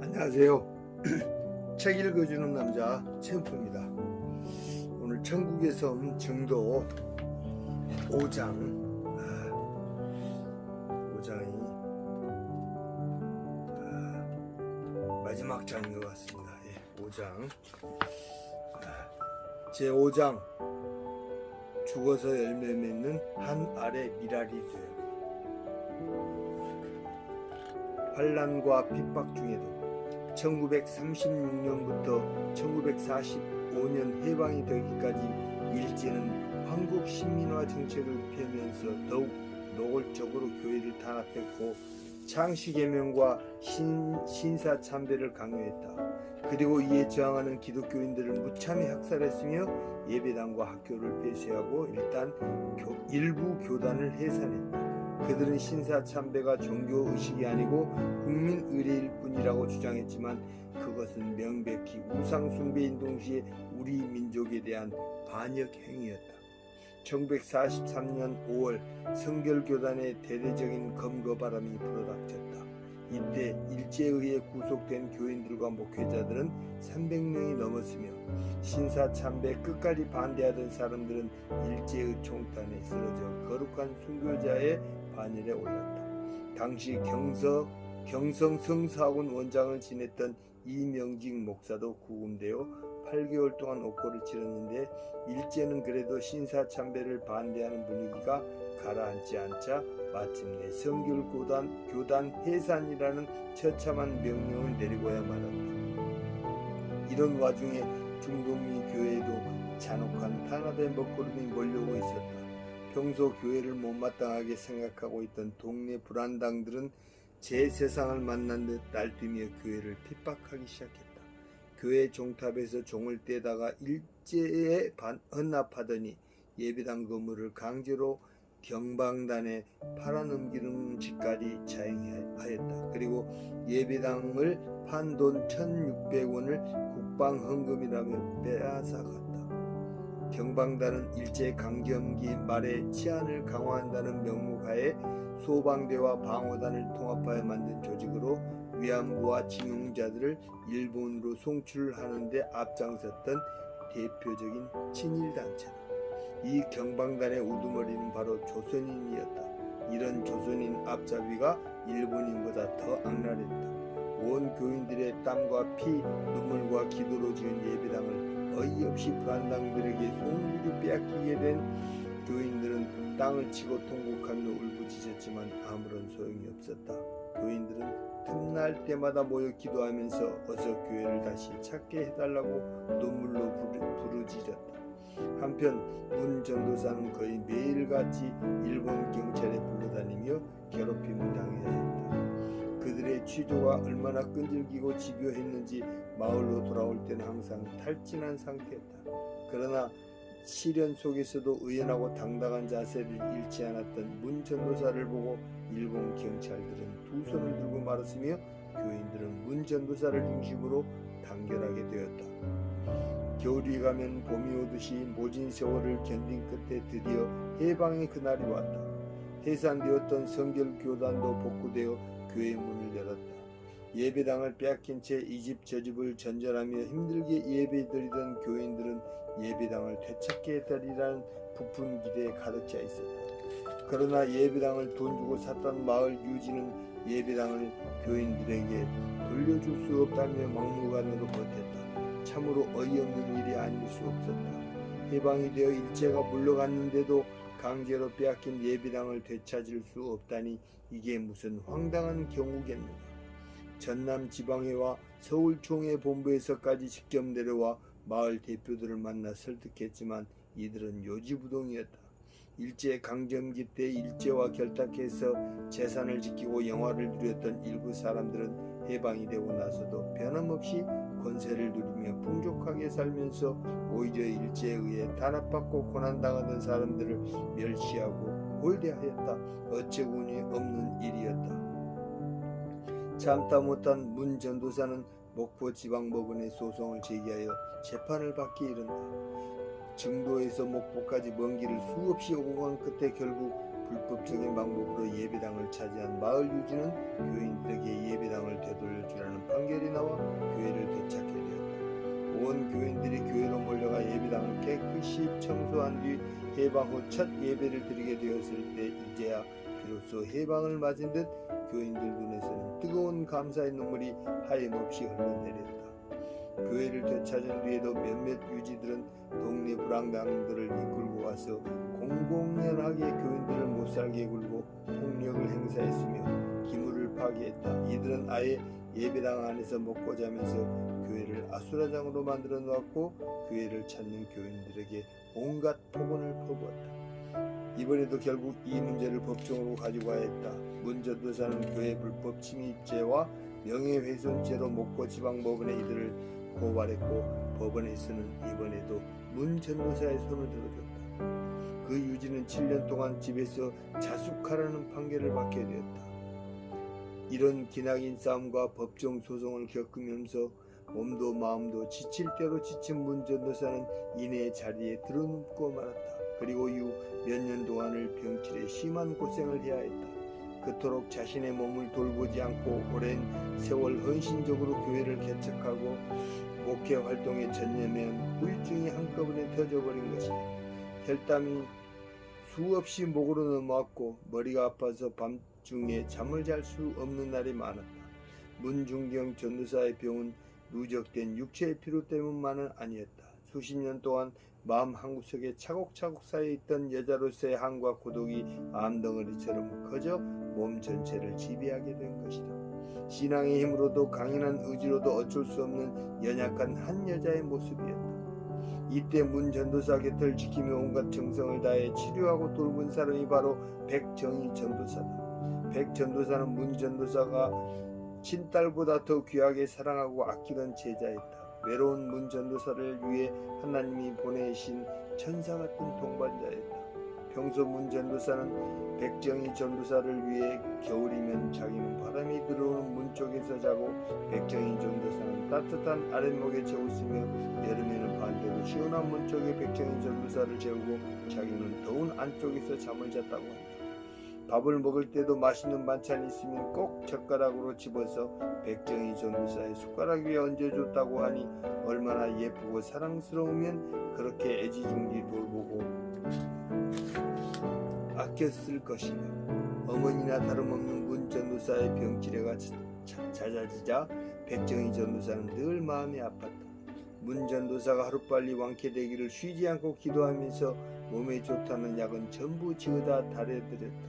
안녕하세요. 책 읽어주는 남자 최은표입니다. 오늘 천국의 섬 증도 5장 5장이 마지막 장인 것 같습니다. 5장 제 5장 죽어서 열매 맺는 한 알의 미랄이 되어. 환난과 핍박 중에도 1936년부터 1945년 해방이 되기까지 일제는 한국 식민화 정책을 펴면서 더욱 노골적으로 교회를 탄압했고 창씨개명과 신사참배를 강요했다. 그리고 이에 저항하는 기독교인들을 무참히 학살했으며 예배당과 학교를 폐쇄하고 일부 교단을 해산했다. 그들은 신사참배가 종교의식이 아니고 국민의례일 뿐이라고 주장했지만 그것은 명백히 우상숭배인 동시에 우리 민족에 대한 반역행위였다. 1943년 5월 성결교단의 대대적인 검거바람이 불어닥쳤다. 이때 일제에 의해 구속된 교인들과 목회자들은 300명이 넘었으며 신사참배 끝까지 반대하던 사람들은 일제의 총탄에 쓰러져 거룩한 순교자의 반열에 올랐다. 당시 경성 성사학원 원장을 지냈던 이명직 목사도 구금되어 8개월 동안 옥고를 치렀는데 일제는 그래도 신사참배를 반대하는 분위기가 가라앉지 않자 마침내 성결교단 해산이라는 처참한 명령을 내리고야 말았다. 이런 와중에 중동리 교회에도 잔혹한 탄압의 먹구름이 몰려오고 있었다. 평소 교회를 못마땅하게 생각하고 있던 동네 불안당들은 제 세상을 만난 듯 날뛰며 교회를 핍박하기 시작했다. 교회 종탑에서 종을 떼다가 일제에 헌납하더니 예배당 건물을 강제로 경방단에 팔아넘기는 짓까지 자행하였다. 그리고 예배당을 판 돈 1,600원을 국방헌금이라며 빼앗아갔다. 경방단은 일제강점기 말에 치안을 강화한다는 명목하에 소방대와 방어단을 통합하여 만든 조직으로 위안부와 징용자들을 일본으로 송출하는 데 앞장섰던 대표적인 친일단체다. 이 경방단의 우두머리는 바로 조선인이었다. 이런 조선인 앞잡이가 일본인보다 더 악랄했다. 온 교인들의 땀과 피, 눈물과 기도로 지은 예배당을 어이없이 불안당들에게 소홀히 빼앗기게 된 교인들은 땅을 치고 통곡하며 울부짖었지만 아무런 소용이 없었다. 교인들은 틈날 때마다 모여 기도하면서 어서 교회를 다시 찾게 해달라고 눈물로 부르짖었다. 한편 문 전도사는 거의 매일같이 일본 경찰에 불러다니며 괴롭힘을 당해야 했다. 그들의 취조가 얼마나 끈질기고 집요했는지 마을로 돌아올 때는 항상 탈진한 상태였다. 그러나 시련 속에서도 의연하고 당당한 자세를 잃지 않았던 문 전도사를 보고 일본 경찰들은 두 손을 들고 말았으며 교인들은 문 전도사를 중심으로 단결하게 되었다. 겨울이 가면 봄이 오듯이 모진 세월을 견딘 끝에 드디어 해방의 그날이 왔다. 해산되었던 성결교단도 복구되어 교회 문을 열었다. 예배당을 빼앗긴 채 이 집 저 집을 전전하며 힘들게 예배드리던 교인들은 예배당을 되찾게 해달라는 부푼 기대에 가득 차 있었다. 그러나 예배당을 돈 주고 샀던 마을 유지는 예배당을 교인들에게 돌려줄 수 없다며 막무가내로 버텼다. 참으로 어이없는 일이 아닐 수 없었다. 해방이 되어 일제가 물러갔는데도 강제로 빼앗긴 예배당을 되찾을 수 없다니 이게 무슨 황당한 경우겠는가. 전남지방회와 서울총회 본부에서까지 직접 내려와 마을 대표들을 만나 설득했지만 이들은 요지부동이었다. 일제강점기 때 일제와 결탁해서 재산을 지키고 영화를 누렸던 일부 사람들은 해방이 되고 나서도 변함없이 권세를 누리며 풍족하게 살면서 오히려 일제에 의해 탄압받고 고난당하던 사람들을 멸시하고 홀대하였다. 어처구니 없는 일이었다. 참다 못한 문 전도사는 목포지방법원에 소송을 제기하여 재판을 받기 이른다. 증도에서 목포까지 먼 길을 수없이 오고 간 끝에 결국 불법적인 방법으로 예배당을 차지한 마을 유지는 교인들에게 예배당을 되돌려주라는 판결이 나와 교회를 되찾게 되었다. 온 교인들이 교회로 몰려가 예배당을 깨끗이 청소한 뒤 해방 후 첫 예배를 드리게 되었을 때 이제야 비로소 해방을 맞은 듯 교인들 눈에서는 뜨거운 감사의 눈물이 하염없이 흘러내렸다. 교회를 되찾은 뒤에도 몇몇 유지들은 동네 불황당들을 이끌고 와서 공공연하게 교인들을 못살게 굴고 폭력을 행사했으며 기물을 파괴했다. 이들은 아예 예배당 안에서 먹고 자면서 교회를 아수라장으로 만들어 놓았고 교회를 찾는 교인들에게 온갖 폭언을 퍼부었다. 이번에도 결국 이 문제를 법정으로 가지고 와야 했다. 문 전도사는 교회 불법 침입죄와 명예훼손죄로 목포 지방법원에 이들을 고발했고 법원에서는 이번에도 문 전도사의 손을 들어줬다. 그 유지는 7년 동안 집에서 자숙하라는 판결을 받게 되었다. 이런 기나긴 싸움과 법정 소송을 겪으면서 몸도 마음도 지칠 대로 지친 문 전도사는 이내 자리에 드러눕고 말았다. 그리고 이후 몇 년 동안을 병실에 심한 고생을 해야 했다. 그토록 자신의 몸을 돌보지 않고 오랜 세월 헌신적으로 교회를 개척하고 목회 활동에 전념한 우울증이 한꺼번에 터져버린 것이다. 혈담이 수없이 목으로 넘어왔고 머리가 아파서 밤중에 잠을 잘 수 없는 날이 많았다. 문중경 전도사의 병은 누적된 육체의 피로 때문만은 아니었다. 수십 년 동안 마음 한구석에 차곡차곡 쌓여있던 여자로서의 한과 고독이 암덩어리처럼 커져 몸 전체를 지배하게 된 것이다. 신앙의 힘으로도 강인한 의지로도 어쩔 수 없는 연약한 한 여자의 모습이었다. 이때 문 전도사 곁을 지키며 온갖 정성을 다해 치료하고 돌본 사람이 바로 백정희 전도사다. 백 전도사는 문 전도사가 친딸보다 더 귀하게 사랑하고 아끼던 제자였다. 외로운 문 전도사를 위해 하나님이 보내신 천사 같은 동반자였다. 평소 문 전도사는 백정희 전도사를 위해 겨울이면 자기는 바람이 들어오는 문 쪽에서 자고 백정희 전도사는 따뜻한 아랫목에 재웠으며 여름에는 반대로 시원한 문 쪽에 백정희 전도사를 재우고 자기는 더운 안쪽에서 잠을 잤다고 한다. 밥을 먹을 때도 맛있는 반찬이 있으면 꼭 젓가락으로 집어서 백정희 전도사의 숟가락 위에 얹어줬다고 하니 얼마나 예쁘고 사랑스러우면 그렇게 애지중지 돌보고 아꼈을 것이며. 어머니나 다름없는 문 전도사의 병치레가 잦아지자 백정희 전도사는 늘 마음이 아팠다. 문 전도사가 하루빨리 완쾌되기를 쉬지 않고 기도하면서 몸에 좋다는 약은 전부 지어다 달여드렸다.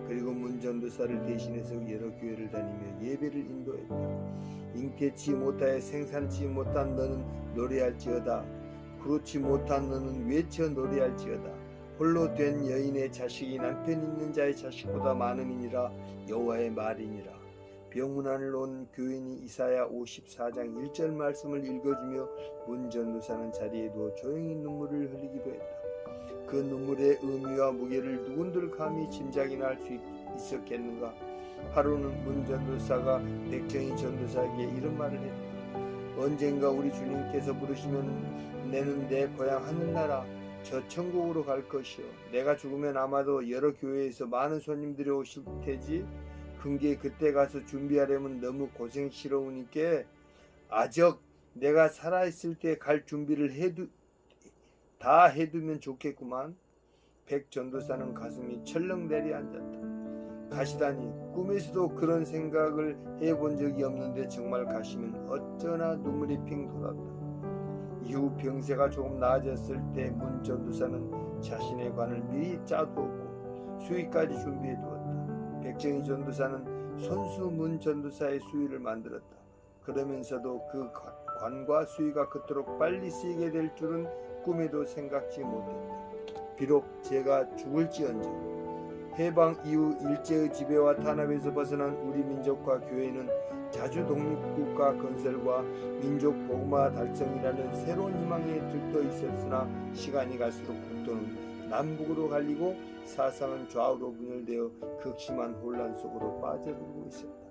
그리고 문 전도사를 대신해서 여러 교회를 다니며 예배를 인도했다. 잉태치 못하여 생산치 못한 너는 노래할지어다. 그렇지 못한 너는 외쳐 노래할지어다. 홀로 된 여인의 자식이 남편 있는 자의 자식보다 많음이니라. 여호와의 말이니라. 병문안을 온 교인이 이사야 54장 1절 말씀을 읽어주며 문 전도사는 자리에 누워 조용히 눈물을 흘리기도 했다. 그 눈물의 의미와 무게를 누군들 감히 짐작이나 할 수 있었겠는가. 하루는 문 전도사가 백정희 전도사에게 이런 말을 했다. 언젠가 우리 주님께서 부르시면 내는 내 고향 하늘나라 저 천국으로 갈 것이요. 내가 죽으면 아마도 여러 교회에서 많은 손님들이 오실 테지. 근게 그때 가서 준비하려면 너무 고생스러우니까 아적 내가 살아있을 때 갈 준비를 다 해두면 좋겠구만. 백 전도사는 가슴이 철렁 내려앉았다. 가시다니 꿈에서도 그런 생각을 해본 적이 없는데 정말 가시면 어쩌나 눈물이 핑 돌았다. 이후 병세가 조금 나아졌을 때 문 전도사는 자신의 관을 미리 짜두었고 수위까지 준비해두었다. 백정희 전도사는 손수 문 전도사의 수위를 만들었다. 그러면서도 그 관과 수위가 그토록 빨리 쓰이게 될 줄은 꿈에도 생각지 못했다. 비록 제가 죽을지언정 해방 이후 일제의 지배와 탄압에서 벗어난 우리 민족과 교회는 자주 독립국가 건설과 민족 복마 달성이라는 새로운 희망에 들떠 있었으나 시간이 갈수록 국도는 남북으로 갈리고 사상은 좌우로 분열되어 극심한 혼란 속으로 빠져들고 있었다.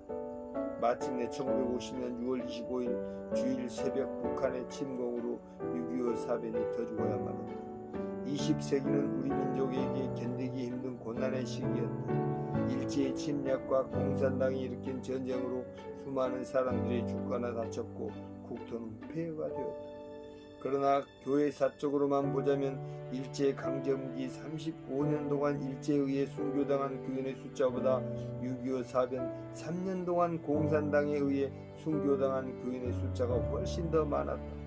마침내 1950년 6월 25일 주일 새벽 북한의 침공으로 6.25 사변이 터지고야 말았다. 20세기는 우리 민족에게 견디기 힘든 고난의 시기였다. 일제의 침략과 공산당이 일으킨 전쟁으로 수많은 사람들이 죽거나 다쳤고 국토는 폐허가 되었다. 그러나 교회사적으로만 보자면 일제 강점기 35년 동안 일제에 의해 순교당한 교인의 숫자보다 6.25 사변 3년 동안 공산당에 의해 순교당한 교인의 숫자가 훨씬 더 많았다.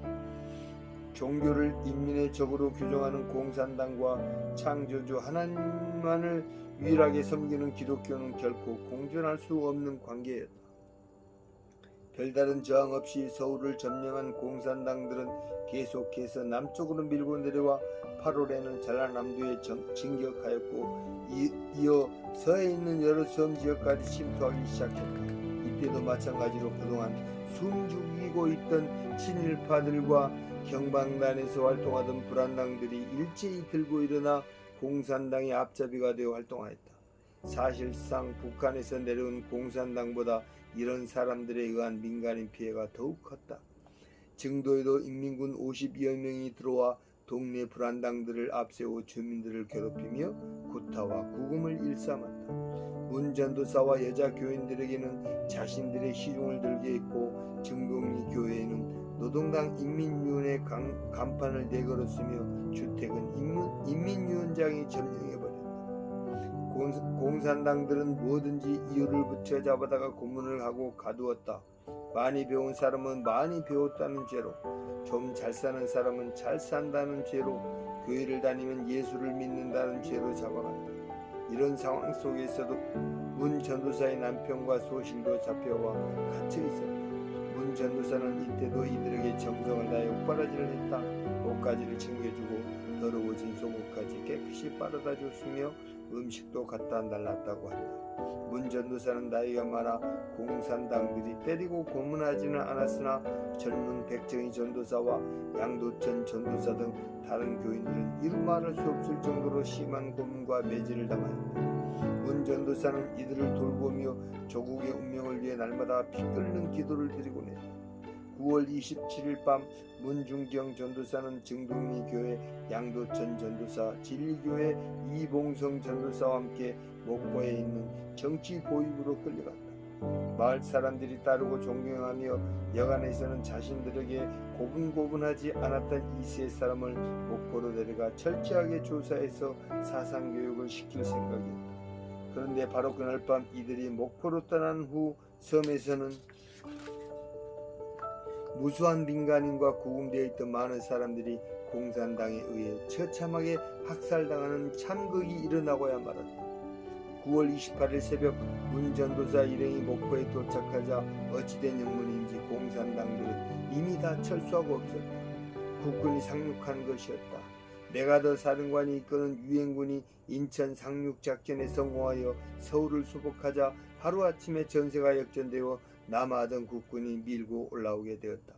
종교를 인민의 적으로 규정하는 공산당과 창조주 하나님만을 유일하게 섬기는 기독교는 결코 공존할 수 없는 관계였다. 별다른 저항 없이 서울을 점령한 공산당들은 계속해서 남쪽으로 밀고 내려와 8월에는 전라남도에 진격하였고 이어 서해에 있는 여러 섬 지역까지 침투하기 시작했다. 이때도 마찬가지로 그동안 숨죽이고 있던 친일파들과 경방단에서 활동하던 불안당들이 일제히 들고 일어나 공산당의 앞잡이가 되어 활동하였다. 사실상 북한에서 내려온 공산당보다 이런 사람들에 의한 민간인 피해가 더욱 컸다. 증도에도 인민군 50여 명이 들어와 동네 불안당들을 앞세워 주민들을 괴롭히며 구타와 구금을 일삼았다. 문 전도사와 여자 교인들에게는 자신들의 시중을 들게 했고 증동리 교회에는 노동당 인민위원회 간판을 내걸었으며 주택은 인민위원장이 점령해버렸다. 공산당들은 뭐든지 이유를 붙여 잡아다가 고문을 하고 가두었다. 많이 배운 사람은 많이 배웠다는 죄로, 좀 잘 사는 사람은 잘 산다는 죄로, 교회를 다니면 예수를 믿는다는 죄로 잡아갔다. 이런 상황 속에서도 문 전도사의 남편과 소실도 잡혀와 갇혀 있었다. 문 전도사는 이때도 이들에게 정성을 다해 옷바라지를 했다. 옷가지를 챙겨주고 더러워진 속옷까지 깨끗이 빨아다 줬으며 음식도 갖다 달랐다고 한다. 문 전도사는 나이가 많아 공산당들이 때리고 고문하지는 않았으나 젊은 백정희 전도사와 양도천 전도사 등 다른 교인들은 이루 말할 수 없을 정도로 심한 고문과 매질을 당하였다. 문 전도사는 이들을 돌보며 조국의 운명을 위해 날마다 피 끓는 기도를 드리곤 했다. 9월 27일 밤 문중경 전도사는 증동리 교회 양도천 전도사, 진리교회 이봉성 전도사와 함께 목포에 있는 정치 고입으로 끌려갔다. 마을 사람들이 따르고 존경하며 여간에서는 자신들에게 고분고분하지 않았던 이 세 사람을 목포로 데려가 철저하게 조사해서 사상교육을 시킬 생각이었다. 그런데 바로 그날 밤 이들이 목포로 떠난 후 섬에서는 무수한 민간인과 구금되어 있던 많은 사람들이 공산당에 의해 처참하게 학살당하는 참극이 일어나고야 말았다. 9월 28일 새벽 문 전도사 일행이 목포에 도착하자 어찌된 영문인지 공산당들은 이미 다 철수하고 없었다. 국군이 상륙한 것이었다. 메가더 사령관이 이끄는 유엔군이 인천 상륙작전에 성공하여 서울을 수복하자 하루아침에 전세가 역전되어 남아하던 국군이 밀고 올라오게 되었다.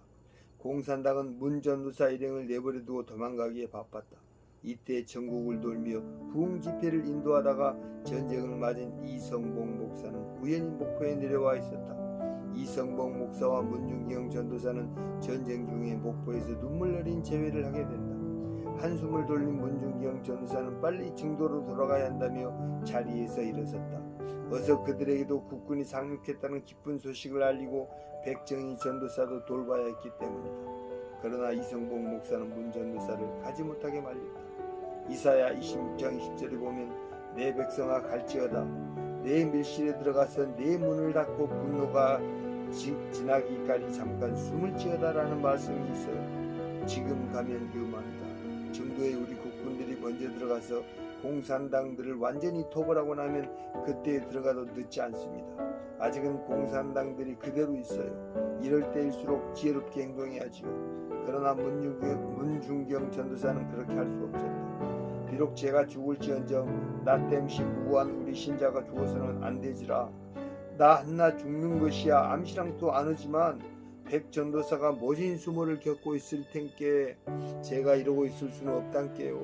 공산당은 문 전도사 일행을 내버려두고 도망가기에 바빴다. 이때 전국을 돌며 부흥집회를 인도하다가 전쟁을 맞은 이성봉 목사는 우연히 목포에 내려와 있었다. 이성봉 목사와 문중경 전도사는 전쟁 중에 목포에서 눈물 흘린 재회를 하게 된다. 한숨을 돌린 문중경 전도사는 빨리 증도로 돌아가야 한다며 자리에서 일어섰다. 어서 그들에게도 국군이 상륙했다는 기쁜 소식을 알리고 백정희 전도사도 돌봐야 했기 때문이다. 그러나 이성봉 목사는 문 전도사를 가지 못하게 말렸다. 이사야 26장 20절에 보면 내 백성아 갈지어다 내 밀실에 들어가서 내 문을 닫고 분노가 지나기까지 잠깐 숨을 지어다라는 말씀이 있어요. 지금 가면 위험합니다. 정도에 우리 국군들이 먼저 들어가서 공산당들을 완전히 토벌하고 나면 그때 들어가도 늦지 않습니다. 아직은 공산당들이 그대로 있어요. 이럴 때일수록 지혜롭게 행동해야지요. 그러나 문중경 전도사는 그렇게 할 수 없었다. 비록 제가 죽을지언정 나 땜시 무고한 우리 신자가 죽어서는 안 되지라. 나 한나 죽는 것이야 암시랑도 안 하지만 백 전도사가 모진 수모를 겪고 있을 텐께 제가 이러고 있을 수는 없단께요.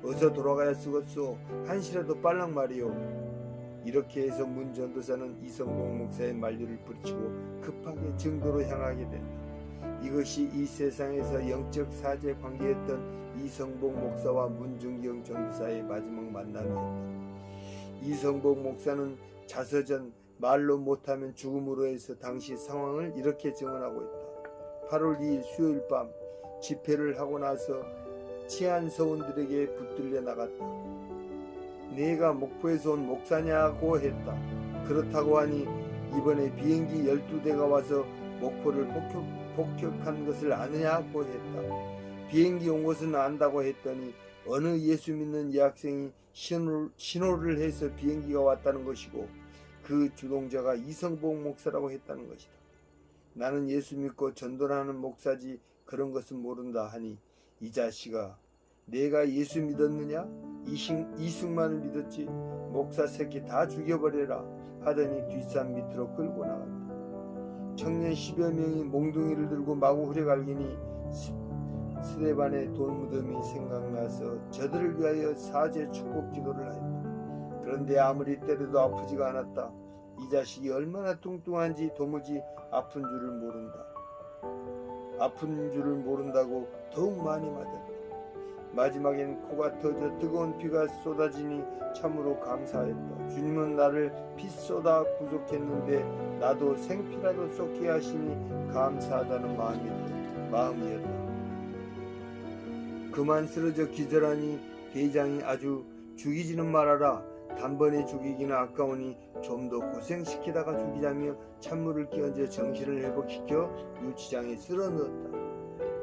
어서 돌아가야 쓰겠소. 한시라도 빨랑 말이요. 이렇게 해서 문 전도사는 이성봉 목사의 만류를 뿌리치고 급하게 증도로 향하게 된다. 이것이 이 세상에서 영적 사제 관계였던 이성복 목사와 문중경 전도사의 마지막 만남이었다. 이성복 목사는 자서전 말로 못하면 죽음으로 해서 당시 상황을 이렇게 증언하고 있다. 8월 2일 수요일 밤 집회를 하고 나서 치안 서원들에게 붙들려 나갔다. 내가 목포에서 온 목사냐고 했다. 그렇다고 하니 이번에 비행기 12대가 와서 목포를 폭격한 것을 아느냐고 했다. 비행기 온 것은 안다고 했더니 어느 예수 믿는 여학생이 신호를 해서 비행기가 왔다는 것이고 그 주동자가 이성복 목사라고 했다는 것이다. 나는 예수 믿고 전도하는 목사지 그런 것은 모른다 하니 이 자식아 내가 예수 믿었느냐? 이승만을 믿었지. 목사 새끼 다 죽여버려라 하더니 뒷산 밑으로 끌고 나갔다. 청년 10여 명이 몽둥이를 들고 마구 후려갈기니 스데반의 돌무덤이 생각나서 저들을 위하여 사죄 축복 기도를 하였다. 그런데 아무리 때려도 아프지가 않았다. 이 자식이 얼마나 뚱뚱한지 도무지 아픈 줄을 모른다. 아픈 줄을 모른다고 더욱 많이 맞았다. 마지막엔 코가 터져 뜨거운 피가 쏟아지니 참으로 감사했다. 주님은 나를 피 쏟아 구속했는데 나도 생피라도 쏟게 하시니 감사하다는 마음이었다. 그만 쓰러져 기절하니 대장이 아주 죽이지는 말아라. 단번에 죽이기는 아까우니 좀 더 고생시키다가 죽이자며 찬물을 끼얹어 정신을 회복시켜 유치장에 쓸어 넣었다.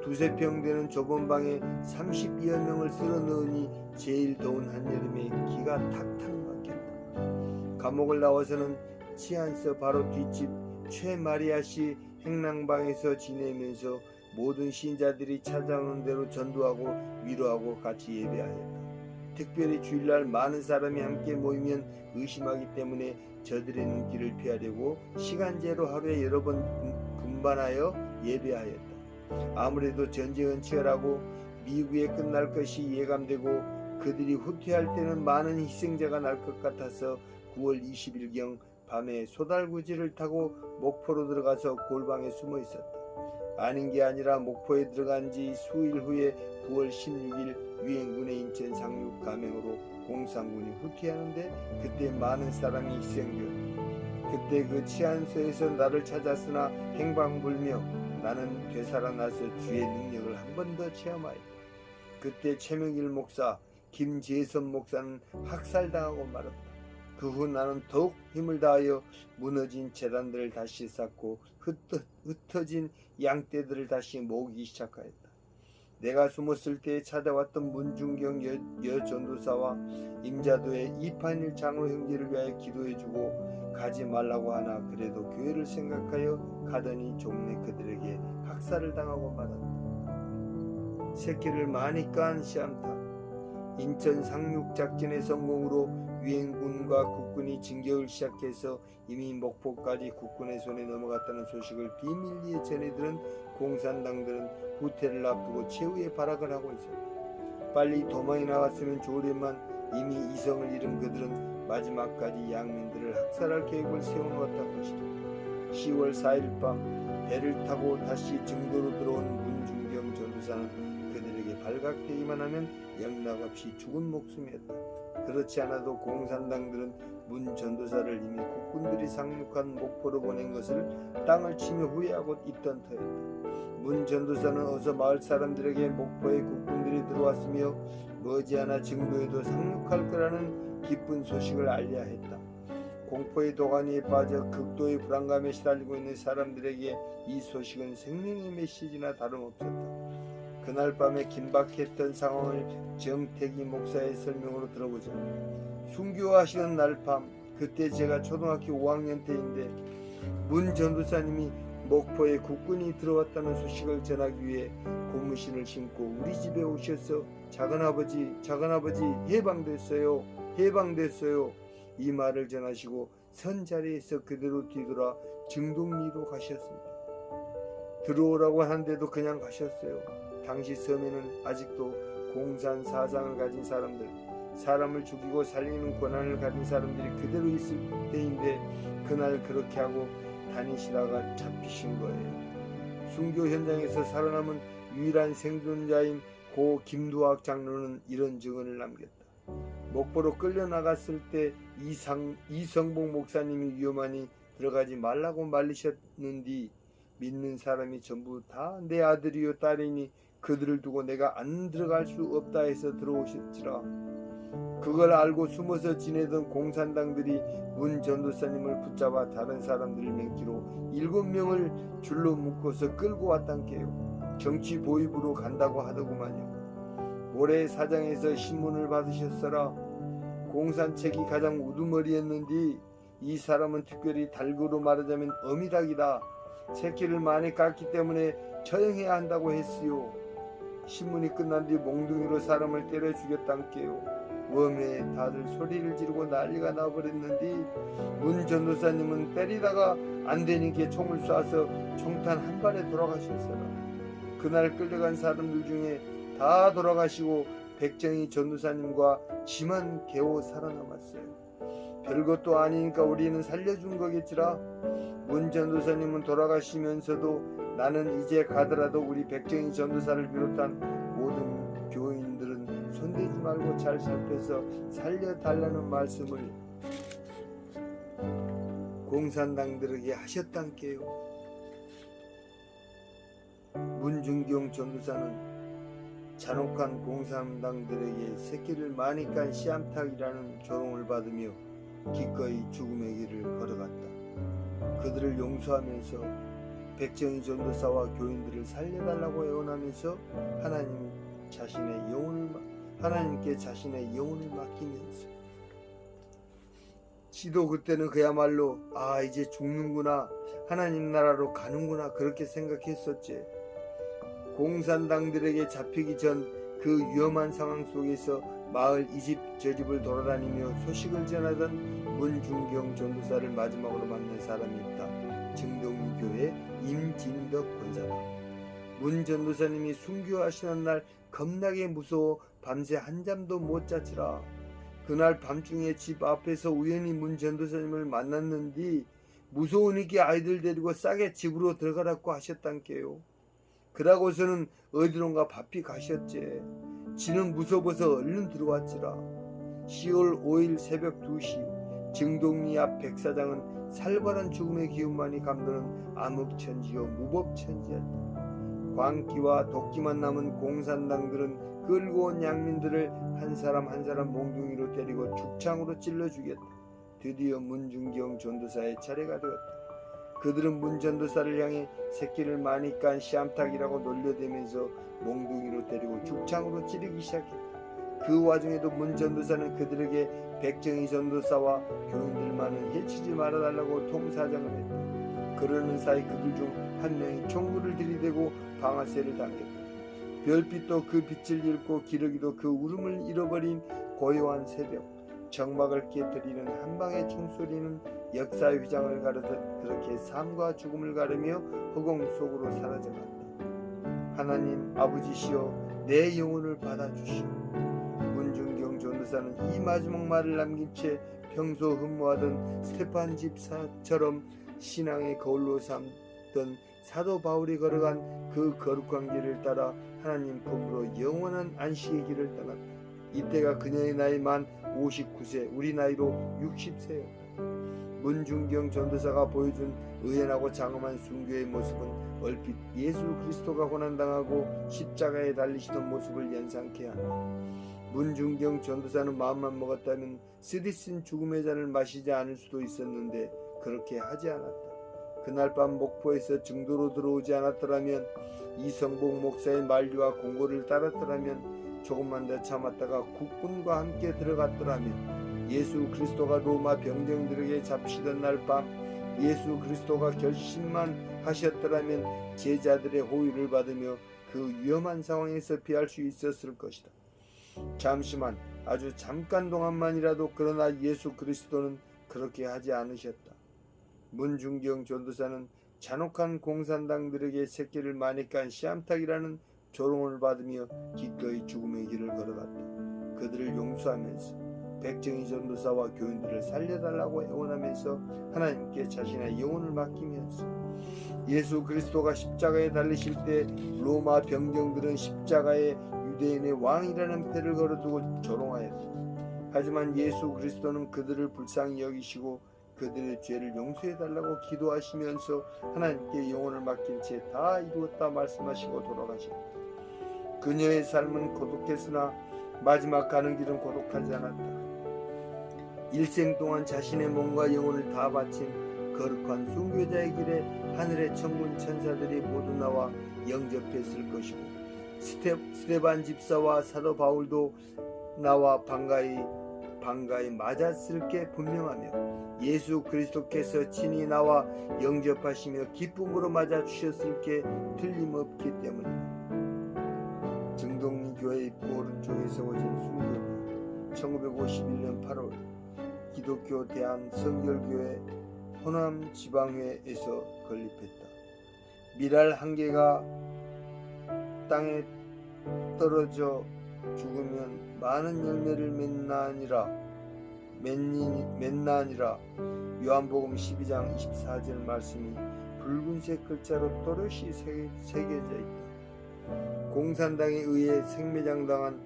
두세 평 되는 좁은 방에 32여 명을 쓸어 넣으니 제일 더운 한여름에 기가 탁탁 막혔다. 감옥을 나와서는 치안서 바로 뒷집 최마리아씨 행랑방에서 지내면서 모든 신자들이 찾아오는 대로 전도하고 위로하고 같이 예배하였다. 특별히 주일날 많은 사람이 함께 모이면 의심하기 때문에 저들의 눈길을 피하려고 시간제로 하루에 여러 번 분반하여 예배하였다. 아무래도 전쟁은 치열하고 미국에 끝날 것이 예감되고 그들이 후퇴할 때는 많은 희생자가 날 것 같아서 9월 20일경 밤에 소달구지를 타고 목포로 들어가서 골방에 숨어 있었다. 아닌 게 아니라 목포에 들어간 지 수일 후에 9월 16일 유엔군의 인천 상륙 감행으로 공산군이 후퇴하는데 그때 많은 사람이 희생되었다. 그때 그 치안소에서 나를 찾았으나 행방불명. 나는 되살아나서 주의 능력을 한 번 더 체험하였다. 그때 최명일 목사, 김재선 목사는 학살당하고 말았다. 그 후 나는 더욱 힘을 다하여 무너진 제단들을 다시 쌓고 흩어진 양떼들을 다시 모으기 시작하였다. 내가 숨었을 때 찾아왔던 문중경 여전도사와 임자도의 이판일 장로 형제를 위하여 기도해주고 가지 말라고 하나 그래도 교회를 생각하여 가더니 종래 그들에게 학살을 당하고 말았다. 새끼를 많이 깐 시암타. 인천 상륙작전의 성공으로 유엔군과 국군이 진격을 시작해서 이미 목포까지 국군의 손에 넘어갔다는 소식을 비밀리에 전해들은 공산당들은 후퇴를 앞두고 최후의 발악을 하고 있었다. 빨리 도망이 나갔으면 좋으련만 이미 이성을 잃은 그들은 마지막까지 양민들을 학살할 계획을 세워놓았던 것이다. 10월 4일 밤 배를 타고 다시 증도로 들어온 문중경 전도사는 그들에게 발각되기만 하면 영락없이 죽은 목숨이었다. 그렇지 않아도 공산당들은 문 전도사를 이미 국군들이 상륙한 목포로 보낸 것을 땅을 치며 후회하고 있던 터였다. 문 전도사는 어서 마을 사람들에게 목포에 국군들이 들어왔으며 머지않아 증도에도 상륙할 거라는 기쁜 소식을 알려야 했다. 공포의 도가니에 빠져 극도의 불안감에 시달리고 있는 사람들에게 이 소식은 생명의 메시지나 다름없었다. 그날 밤에 긴박했던 상황을 정태기 목사의 설명으로 들어보자. 순교하시는 날 밤, 그때 제가 초등학교 5학년 때인데 문 전도사님이 목포에 국군이 들어왔다는 소식을 전하기 위해 고무신을 신고 우리 집에 오셔서 작은아버지 해방됐어요. 이 말을 전하시고 선 자리에서 그대로 뒤돌아 증동리로 가셨습니다. 들어오라고 하는데도 그냥 가셨어요. 당시 섬에는 아직도 공산 사상을 가진 사람을 죽이고 살리는 권한을 가진 사람들이 그대로 있을 때인데 그날 그렇게 하고 다니시다가 잡히신 거예요. 순교 현장에서 살아남은 유일한 생존자인 고 김두학 장로는 이런 증언을 남겼다. 목포로 끌려나갔을 때 이성복 목사님이 위험하니 들어가지 말라고 말리셨는디 믿는 사람이 전부 다 내 아들이요 딸이니 그들을 두고 내가 안 들어갈 수 없다 해서 들어오셨지라. 그걸 알고 숨어서 지내던 공산당들이 문 전도사님을 붙잡아 다른 사람들을 맹기로 7명을 줄로 묶어서 끌고 왔단께요. 정치 보입으로 간다고 하더구만요. 모래사장에서 신문을 받으셨어라. 공산책이 가장 우두머리였는데 이 사람은 특별히 달구로 말하자면 어미닭이다. 새끼를 많이 깠기 때문에 처형해야 한다고 했지요. 신문이 끝난 뒤 몽둥이로 사람을 때려 죽였단께요. 웜에 다들 소리를 지르고 난리가 나버렸는데 문 전도사님은 때리다가 안 되니까 총을 쏴서 총탄 한 발에 돌아가셨어라. 그날 끌려간 사람들 중에 다 돌아가시고 백정희 전도사님과 지만 겨우 살아남았어요. 별것도 아니니까 우리는 살려준 거겠지라. 문 전도사님은 돌아가시면서도 나는 이제 가더라도 우리 백정희 전도사를 비롯한 모든 교인들은 손대지 말고 잘 살펴서 살려달라는 말씀을 공산당들에게 하셨단께요. 문중경 전도사는 잔혹한 공산당들에게 새끼를 많이 깐 씨암탉이라는 조롱을 받으며 기꺼이 죽음의 길을 걸어갔다. 그들을 용서하면서 백정희 전도사와 교인들을 살려달라고 애원하면서 하나님께 자신의 영혼을 맡기면서 지도 그때는 그야말로 이제 죽는구나, 하나님 나라로 가는구나 그렇게 생각했었지. 공산당들에게 잡히기 전 그 위험한 상황 속에서 마을 이 집 저 집을 돌아다니며 소식을 전하던 문중경 전도사를 마지막으로 만난 사람이 있다. 증동교회 임진덕 권사다. 문 전도사님이 순교하시는 날 겁나게 무서워 밤새 한잠도 못 잤지라. 그날 밤중에 집 앞에서 우연히 문 전도사님을 만났는데 무서우니까 아이들 데리고 싸게 집으로 들어가라고 하셨단께요. 그러고서는 어디론가 바삐 가셨지. 지는 무서워서 얼른 들어왔지라. 10월 5일 새벽 2시 증동리 앞 백사장은 살벌한 죽음의 기운만이 감도는 암흑천지요 무법천지였다. 광기와 도끼만 남은 공산당들은 끌고 온 양민들을 한 사람 한 사람 몽둥이로 때리고 죽창으로 찔러 죽였다. 드디어 문중경 전도사의 차례가 되었다. 그들은 문 전도사를 향해 새끼를 많이 깐 씨암탉이라고 놀려대면서 몽둥이로 때리고 죽창으로 찌르기 시작했다. 그 와중에도 문 전도사는 그들에게 백정희 전도사와 교인들만은 해치지 말아달라고 통사정을 했다. 그러는 사이 그들 중 한 명이 총구를 들이대고 방아쇠를 당겼다. 별빛도 그 빛을 잃고 기러기도 그 울음을 잃어버린 고요한 새벽, 정막을 깨뜨리는 한방의 총소리는 역사의 휘장을 가르듯 그렇게 삶과 죽음을 가르며 허공 속으로 사라져간다. 하나님 아버지시여 내 영혼을 받아주시오. 문중경 전도사는 이 마지막 말을 남긴 채 평소 흠모하던 스테판 집사처럼 신앙의 거울로 삼던 사도 바울이 걸어간 그 거룩한 길을 따라 하나님 품으로 영원한 안식의 길을 떠났다. 이때가 그녀의 나이 만 59세, 우리 나이로 60세였다. 문중경 전도사가 보여준 의연하고 장엄한 순교의 모습은 얼핏 예수 그리스도가 고난당하고 십자가에 달리시던 모습을 연상케 한다. 문중경 전도사는 마음만 먹었다면 쓰디쓴 죽음의 잔을 마시지 않을 수도 있었는데 그렇게 하지 않았다. 그날 밤 목포에서 증도로 들어오지 않았더라면, 이성복 목사의 만류와 공고를 따랐더라면, 조금만 더 참았다가 국군과 함께 들어갔더라면, 예수 그리스도가 로마 병정들에게 잡히던 날 밤 예수 그리스도가 결심만 하셨더라면 제자들의 호의를 받으며 그 위험한 상황에서 피할 수 있었을 것이다. 잠시만, 아주 잠깐 동안만이라도 그러나 예수 그리스도는 그렇게 하지 않으셨다. 문중경 전도사는 잔혹한 공산당들에게 새끼를 많이 깐 씨암탉이라는 조롱을 받으며 기꺼이 죽음의 길을 걸어갔다. 그들을 용서하면서 백정희 전도사와 교인들을 살려달라고 애원하면서 하나님께 자신의 영혼을 맡기면서 예수 그리스도가 십자가에 달리실 때 로마 병정들은 십자가에 유대인의 왕이라는 패를 걸어두고 조롱하였다. 하지만 예수 그리스도는 그들을 불쌍히 여기시고 그들의 죄를 용서해달라고 기도하시면서 하나님께 영혼을 맡긴 채 다 이루었다 말씀하시고 돌아가셨다. 그녀의 삶은 고독했으나 마지막 가는 길은 고독하지 않았다. 일생 동안 자신의 몸과 영혼을 다 바친 거룩한 순교자의 길에 하늘의 천군 천사들이 모두 나와 영접했을 것이고 스데반 집사와 사도 바울도 나와 반가이 맞았을 게 분명하며 예수 그리스도께서 친히 나와 영접하시며 기쁨으로 맞아주셨을 게 틀림없기 때문이다. 증동리 교회 입구 오른쪽에 세워진 순교로 1951년 8월 기독교 대한 성결교회 호남 지방회에서 건립했다. 밀알 한 개가 땅에 떨어져 죽으면 많은 열매를 맺나 아니라 요한복음 12장 24절 말씀이 붉은색 글자로 또렷이 새겨져 있다. 공산당에 의해 생매장당한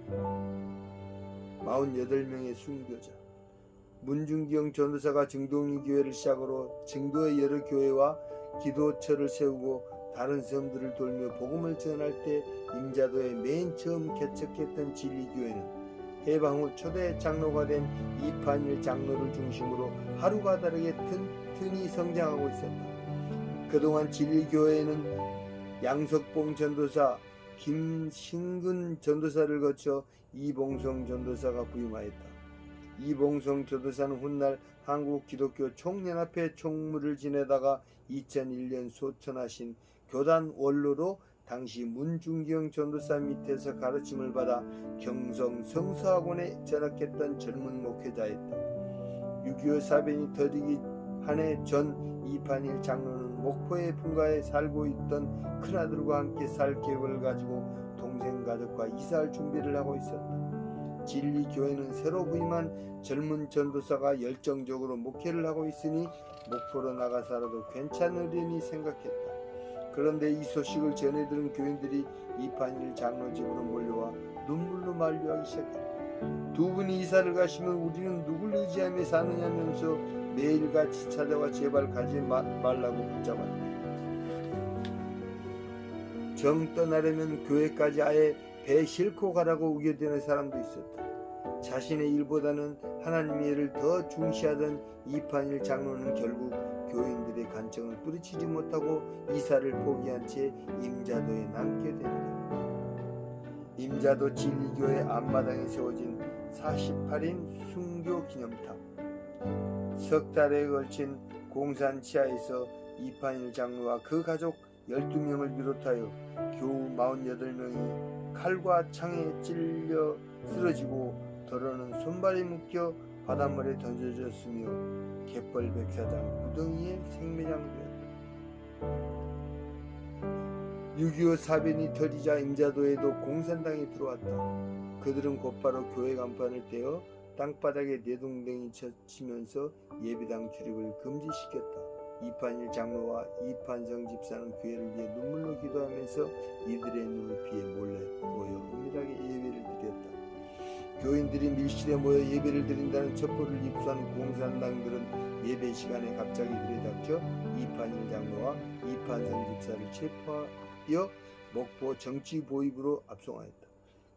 48명의 순교자 문중경 전도사가 증동리 교회를 시작으로 증도의 여러 교회와 기도처를 세우고 다른 섬들을 돌며 복음을 전할 때 임자도에 맨 처음 개척했던 진리교회는 해방 후 초대 장로가 된 이판일 장로를 중심으로 하루가 다르게 튼튼히 성장하고 있었다. 그동안 진리교회는 양석봉 전도사, 김신근 전도사를 거쳐 이봉성 전도사가 부임하였다. 이봉성 전도사는 훗날 한국기독교 총연합회 총무를 지내다가 2001년 소천하신 교단 원로로 당시 문중경 전도사 밑에서 가르침을 받아 경성 성서학원에 전학했던 젊은 목회자였다. 6.25 사변이 터지기 한 해 전 이판일 장로는 목포의 분가에 살고 있던 큰아들과 함께 살 계획을 가지고 동생 가족과 이사할 준비를 하고 있었다. 진리교회는 새로 부임한 젊은 전도사가 열정적으로 목회를 하고 있으니 목포로 나가 살아도 괜찮으려니 생각했다. 그런데 이 소식을 전해들은 교인들이 이판일 장로 집으로 몰려와 눈물로 만류하기 시작했다. 두 분이 이사를 가시면 우리는 누굴 의지하며 사느냐면서 매일같이 찾아와 제발 가지 말라고 붙잡았다. 정 떠나려면 교회까지 아예 배 싣고 가라고 우겨대는 사람도 있었다. 자신의 일보다는 하나님의 일을 더 중시하던 이판일 장로는 결국 교인들의 간청을 뿌리치지 못하고 이사를 포기한 채 임자도에 남게 된다. 임자도 진리교회 앞마당에 세워진 48인 순교 기념탑. 석 달에 걸친 공산 치하에서 이판일 장로와 그 가족 12명을 비롯하여 교우 48명이 칼과 창에 찔려 쓰러지고 더러는 손발이 묶여 바닷물에 던져졌으며 갯벌 백사장 구덩이에 생매장되었다. 6.25 사변이 터지자 임자도에도 공산당이 들어왔다. 그들은 곧바로 교회 간판을 떼어 땅바닥에 내동댕이 치면서 예배당 출입을 금지시켰다. 이판일 장로와 이판성 집사는 교회를 위해 눈물로 기도하면서 이들의 눈을 피해 몰래 모여 은밀하게 예배를 드렸다. 교인들이 밀실에 모여 예배를 드린다는 첩보를 입수한 공산당들은 예배 시간에 갑자기 들이닥쳐 이판일 장로와 이판성 집사를 체포하여 목포 정치보입으로 압송하였다.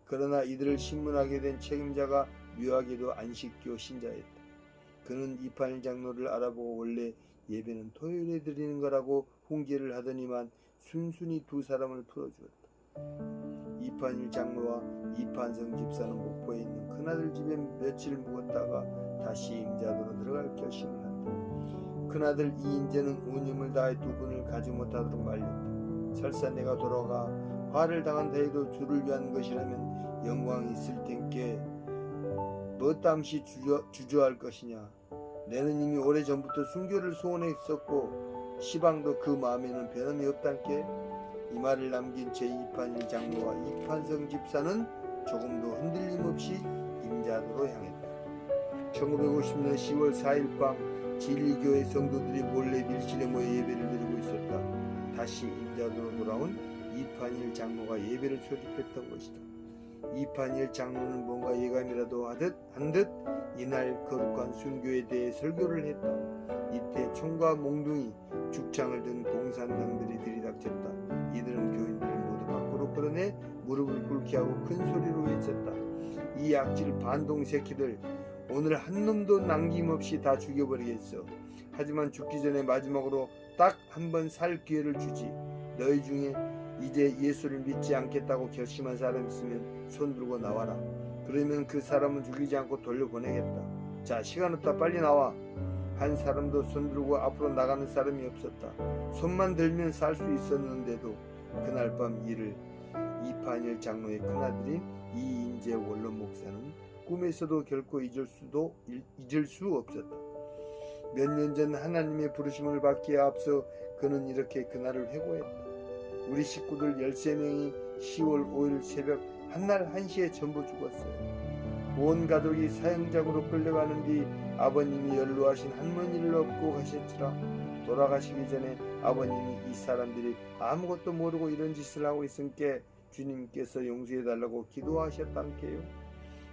그러나 이들을 신문하게 된 책임자가 묘하게도 안식교 신자였다. 그는 이판일 장로를 알아보고 원래 예배는 토요일에 드리는 거라고 훈계를 하더니만 순순히 두 사람을 풀어주었다. 이판일 장로와 이판성 집사는 목포에 있는 큰아들 집에 며칠 묵었다가 다시 임자도로 들어갈 결심을 한다. 큰아들 이인재는 운임을 다해 두 분을 가지 못하도록 말렸다. 설사 내가 돌아가 화를 당한다 해도 주를 위한 것이라면 영광이 있을 텐께 뭣담시 주저할 것이냐. 내는 이미 오래전부터 순교를 소원했었고 시방도 그 마음에는 변함이 없단께. 이 말을 남긴 제2판일 장로와 이판성 집사는 조금도 흔들림 없이 임자도로 향했다. 1950년 10월 4일 밤 진리교회 성도들이 몰래 밀실에 모여 예배를 드리고 있었다. 다시 임자도로 돌아온 이판일 장로가 예배를 소집했던 것이다. 이판일 장로는 뭔가 예감이라도 한 듯 이날 거룩한 순교에 대해 설교를 했다. 이때 총과 몽둥이, 죽창을 든 공산당들이 들이닥쳤다. 이들은 교인들을 모두 밖으로 끌어내 무릎을 꿇게 하고 큰 소리로 외쳤다. 이 악질 반동 새끼들, 오늘 한 놈도 남김없이 다 죽여버리겠어. 하지만 죽기 전에 마지막으로 딱 한 번 살 기회를 주지. 너희 중에 이제 예수를 믿지 않겠다고 결심한 사람 있으면 손 들고 나와라. 그러면 그 사람은 죽이지 않고 돌려보내겠다. 자, 시간 없다, 빨리 나와. 한 사람도 손 들고 앞으로 나가는 사람이 없었다. 손만 들면 살 수 있었는데도 그날 밤 일을 이판일 장로의 큰아들인 이인재 원로 목사는 꿈에서도 결코 잊을 수 없었다. 몇 년 전 하나님의 부르심을 받기에 앞서 그는 이렇게 그날을 회고했다. 우리 식구들 13명이 10월 5일 새벽 한날 1시에 전부 죽었어요. 온 가족이 사형장으로 끌려가는 뒤 아버님이 연로하신 할머니를 업고 가셨지라. 돌아가시기 전에 아버님이 이 사람들이 아무것도 모르고 이런 짓을 하고 있으니까 주님께서 용서해달라고 기도하셨단께요.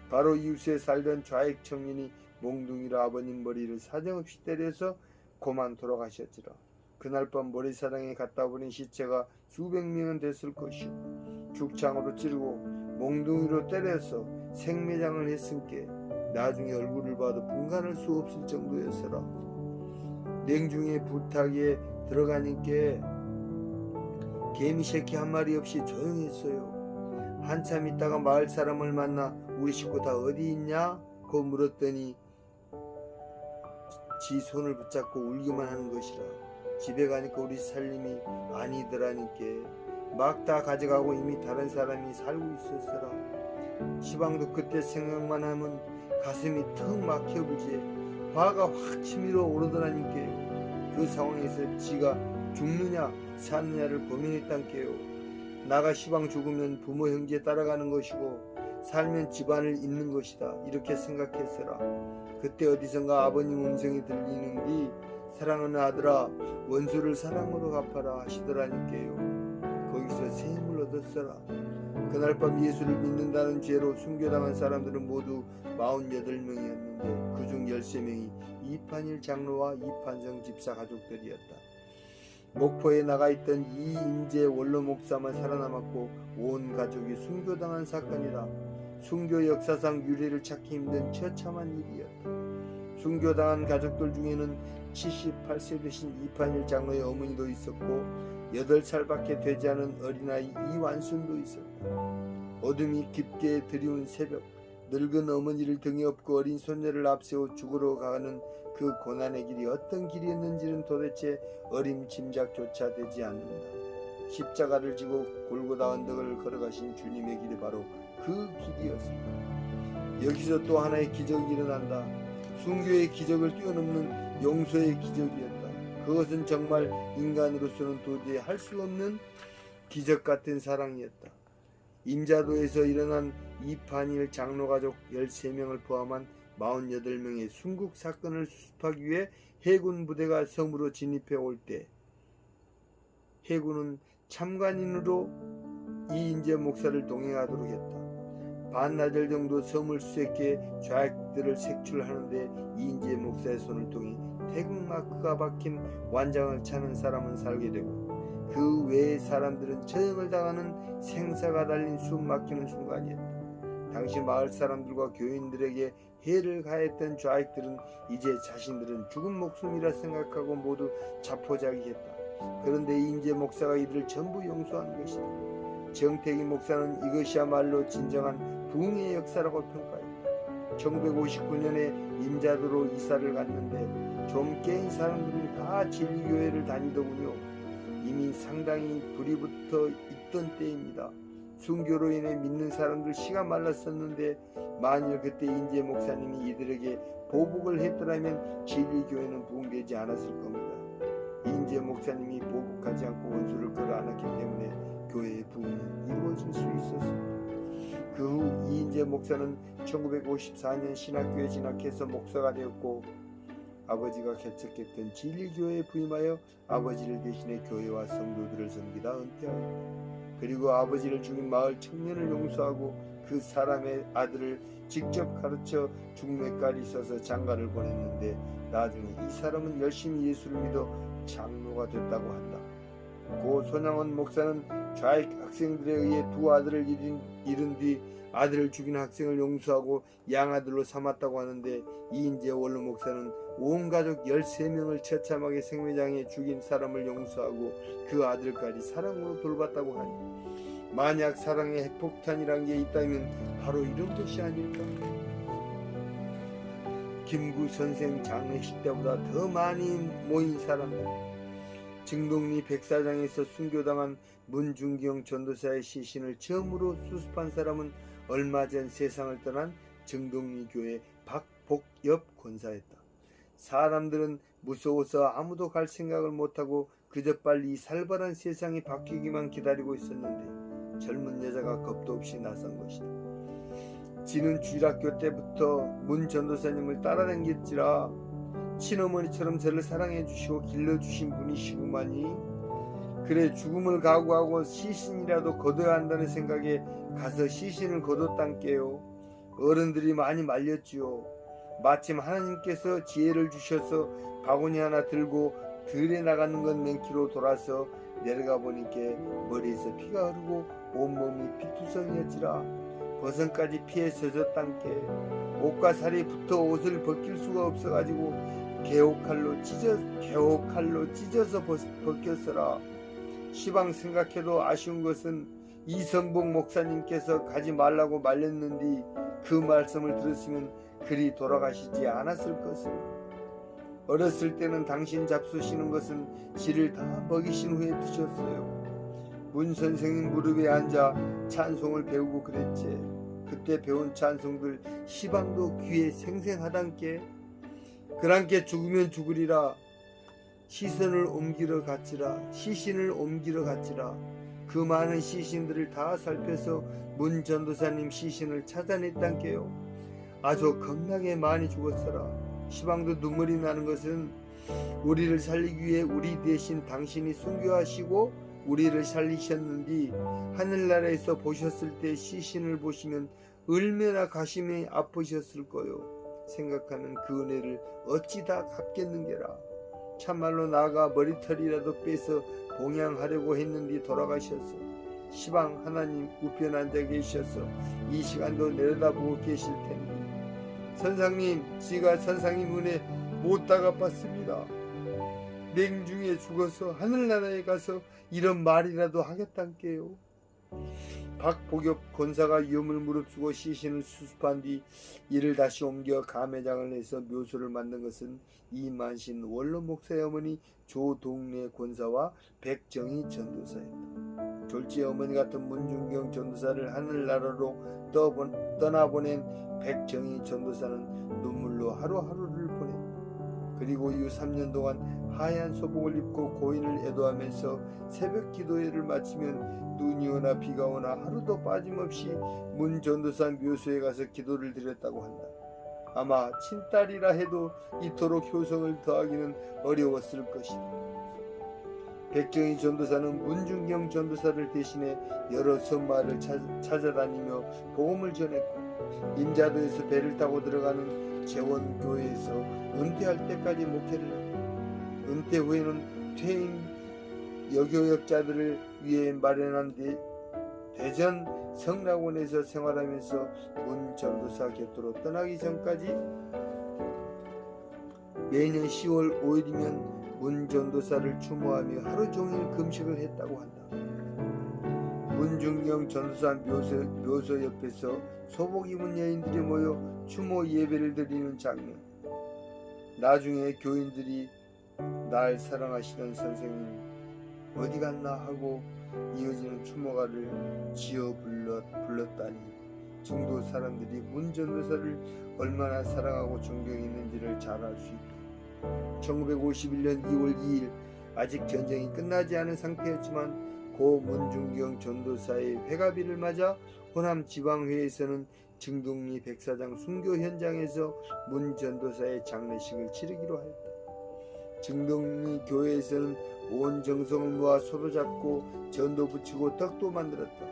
바로 이웃에 살던 좌익 청년이 몽둥이로 아버님 머리를 사정없이 때려서 고만 돌아가셨지라. 그날 밤 모래사장에 갖다 버린 시체가 수백 명은 됐을 것이오. 죽창으로 찌르고 몽둥이로 때려서 생매장을 했으니께 나중에 얼굴을 봐도 분간할 수 없을 정도였으라. 냉중에 부탁에 들어가니께 개미 새끼 한 마리 없이 조용했어요. 한참 있다가 마을 사람을 만나 우리 식구 다 어디 있냐? 고 물었더니 지 손을 붙잡고 울기만 하는 것이라. 집에 가니까 우리 살림이 아니더라니께 막 다 가져가고 이미 다른 사람이 살고 있었으라. 시방도 그때 생각만 하면 가슴이 턱 막혀부지 화가 확 치밀어 오르더라니께요. 그 상황에서 지가 죽느냐 사느냐를 고민했단께요. 나가 시방 죽으면 부모 형제 따라가는 것이고 살면 집안을 잇는 것이다 이렇게 생각했으라. 그때 어디선가 아버님 음성이 들리는 뒤 사랑하는 아들아 원수를 사랑으로 갚아라 하시더라니께요. 거기서 새 힘을 얻었어라. 그날 밤 예수를 믿는다는 죄로 순교당한 사람들은 모두 48명이었는데 그중 13명이 이판일 장로와 이판성 집사 가족들이었다. 목포에 나가 있던 이인재 원로 목사만 살아남았고 온 가족이 순교당한 사건이다. 순교 역사상 유례를 찾기 힘든 처참한 일이었다. 순교당한 가족들 중에는 78세 되신 이판일 장로의 어머니도 있었고 8살밖에 되지 않은 어린아이 이완순도 있었다. 어둠이 깊게 드리운 새벽, 늙은 어머니를 등에 업고 어린 손녀를 앞세워 죽으러 가는 그 고난의 길이 어떤 길이었는지는 도대체 어림짐작조차 되지 않는다. 십자가를 지고 골고다 언덕을 걸어가신 주님의 길이 바로 그 길이었습니다. 여기서 또 하나의 기적이 일어난다. 순교의 기적을 뛰어넘는 용서의 기적이었다. 그것은 정말 인간으로서는 도저히 할 수 없는 기적 같은 사랑이었다. 임자도에서 일어난 이판일 장로 가족 13명을 포함한 48명의 순국 사건을 수습하기 위해 해군 부대가 섬으로 진입해 올 때 해군은 참관인으로 이인재 목사를 동행하도록 했다. 반나절 정도 섬을 수색해 좌익들을 색출하는데 이인재 목사의 손을 통해 태극 마크가 박힌 완장을 차는 사람은 살게 되고 그 외의 사람들은 처형을 당하는 생사가 달린 숨 막히는 순간이었다. 당시 마을 사람들과 교인들에게 해를 가했던 좌익들은 이제 자신들은 죽은 목숨이라 생각하고 모두 자포자기했다. 그런데 이인재 목사가 이들을 전부 용서한 것이다. 정택이 목사는 이것이야말로 진정한 부흥의 역사라고 평가했다. 1959년에 임자도로 이사를 갔는데 좀 깨인 사람들은 다 진리교회를 다니더군요. 이미 상당히 불이 붙어 있던 때입니다. 순교로 인해 믿는 사람들 씨가 말랐었는데 만일 그때 인재 목사님이 이들에게 보복을 했더라면 진리교회는 부흥되지 않았을 겁니다. 인재 목사님이 보복하지 않고 원수를 끌어안았기 때문에 교회의 부흥이 이루어질 수 있었습니다. 그 후 이인재 목사는 1954년 신학교에 진학해서 목사가 되었고 아버지가 개척했던 진리교회에 부임하여 아버지를 대신해 교회와 성도들을 섬기다 은퇴하였다. 그리고 아버지를 죽인 마을 청년을 용서하고 그 사람의 아들을 직접 가르쳐 중매깔이 있어서 장가를 보냈는데 나중에 이 사람은 열심히 예수를 믿어 장로가 됐다고 한다. 고 손양원 목사는 좌익 학생들에 의해 두 아들을 잃은 뒤 아들을 죽인 학생을 용서하고 양아들로 삼았다고 하는데 이인재 원로 목사는 온 가족 13명을 처참하게 생매장에 죽인 사람을 용서하고 그 아들까지 사랑으로 돌봤다고 하니 만약 사랑의 핵폭탄이란 게 있다면 바로 이런 것이 아닐까. 김구 선생 장례식 때보다 더 많이 모인 사람들, 증동리 백사장에서 순교당한 문중경 전도사의 시신을 처음으로 수습한 사람은 얼마 전 세상을 떠난 증동리 교회 박복엽 권사였다. 사람들은 무서워서 아무도 갈 생각을 못하고 그저 빨리 이 살벌한 세상이 바뀌기만 기다리고 있었는데 젊은 여자가 겁도 없이 나선 것이다. 지는 주일학교 때부터 문 전도사님을 따라다녔지라 친어머니처럼 저를 사랑해 주시고 길러주신 분이시구만이. 그래 죽음을 각오하고 시신이라도 거둬야 한다는 생각에 가서 시신을 거뒀단께요. 어른들이 많이 말렸지요. 마침 하나님께서 지혜를 주셔서 바구니 하나 들고 들에 나가는 건 맨키로 돌아서 내려가 보니까 머리에서 피가 흐르고 온몸이 피투성이었지라. 버선까지 피에 젖었단께. 옷과 살이 붙어 옷을 벗길 수가 없어가지고 개옥칼로 찢어서 벗겼어라. 시방 생각해도 아쉬운 것은 이성복 목사님께서 가지 말라고 말렸는데 그 말씀을 들었으면 그리 돌아가시지 않았을 것을. 어렸을 때는 당신 잡수시는 것은 지를 다 먹이신 후에 드셨어요. 문 선생님 무릎에 앉아 찬송을 배우고 그랬지. 그때 배운 찬송들 시방도 귀에 생생하단께. 그랑께 죽으면 죽으리라. 시신을 옮기러 갔지라. 그 많은 시신들을 다 살펴서 문 전도사님 시신을 찾아냈단께요. 아주 겁나게 많이 죽었어라. 시방도 눈물이 나는 것은 우리를 살리기 위해 우리 대신 당신이 순교하시고 우리를 살리셨는데 하늘나라에서 보셨을 때 시신을 보시면 얼마나 가슴이 아프셨을 거요. 생각하면 그 은혜를 어찌 다 갚겠는게라. 참말로 나가 머리털이라도 빼서 봉양하려고 했는데 돌아가셨어. 시방 하나님 우편 앉아 계셔서 이 시간도 내려다보고 계실 텐데 선상님, 지가 선상님 은혜 못 다 갚았습니다. 냉중에 죽어서 하늘나라에 가서 이런 말이라도 하겠단께요. 박복엽 권사가 위험을 무릅쓰고 시신을 수습한 뒤 이를 다시 옮겨 가매장을 해서 묘소를 만든 것은 이만신 원로 목사의 어머니 조동래 권사와 백정희 전도사였다. 졸지 어머니 같은 문중경 전도사를 하늘나라로 떠나보낸 백정희 전도사는 눈물로 하루하루를 보냈다. 그리고 이후 3년 동안 하얀 소복을 입고 고인을 애도하면서 새벽 기도회를 마치면 눈이 오나 비가 오나 하루도 빠짐없이 문 전도사 묘소에 가서 기도를 드렸다고 한다. 아마 친딸이라 해도 이토록 효성을 더하기는 어려웠을 것이다. 백정희 전도사는 문중경 전도사를 대신해 여러 섬마을을 찾아다니며 복음을 전했고 임자도에서 배를 타고 들어가는 재원교회에서 은퇴할 때까지 목회를 했다. 은퇴 후에는 퇴임 여교역자들을 위해 마련한 대전 성락원에서 생활하면서 문 전도사 곁으로 떠나기 전까지 매년 10월 5일이면 문 전도사를 추모하며 하루 종일 금식을 했다고 한다. 문중경 전도사 묘소 옆에서 소복 입은 여인들이 모여 추모 예배를 드리는 장면. 나중에 교인들이 날 사랑하시던 선생님 어디 갔나 하고 이어지는 추모가를 지어 불렀다니 중도 사람들이 문 전도사를 얼마나 사랑하고 존경했는지를 잘 알 수 있다. 1951년 2월 2일 아직 전쟁이 끝나지 않은 상태였지만 고 문중경 전도사의 회가비를 맞아 호남 지방회에서는 증동리 백사장 순교 현장에서 문 전도사의 장례식을 치르기로 하였다. 증동리 교회에서는 온 정성을 모아 소도 잡고 전도 붙이고 떡도 만들었다.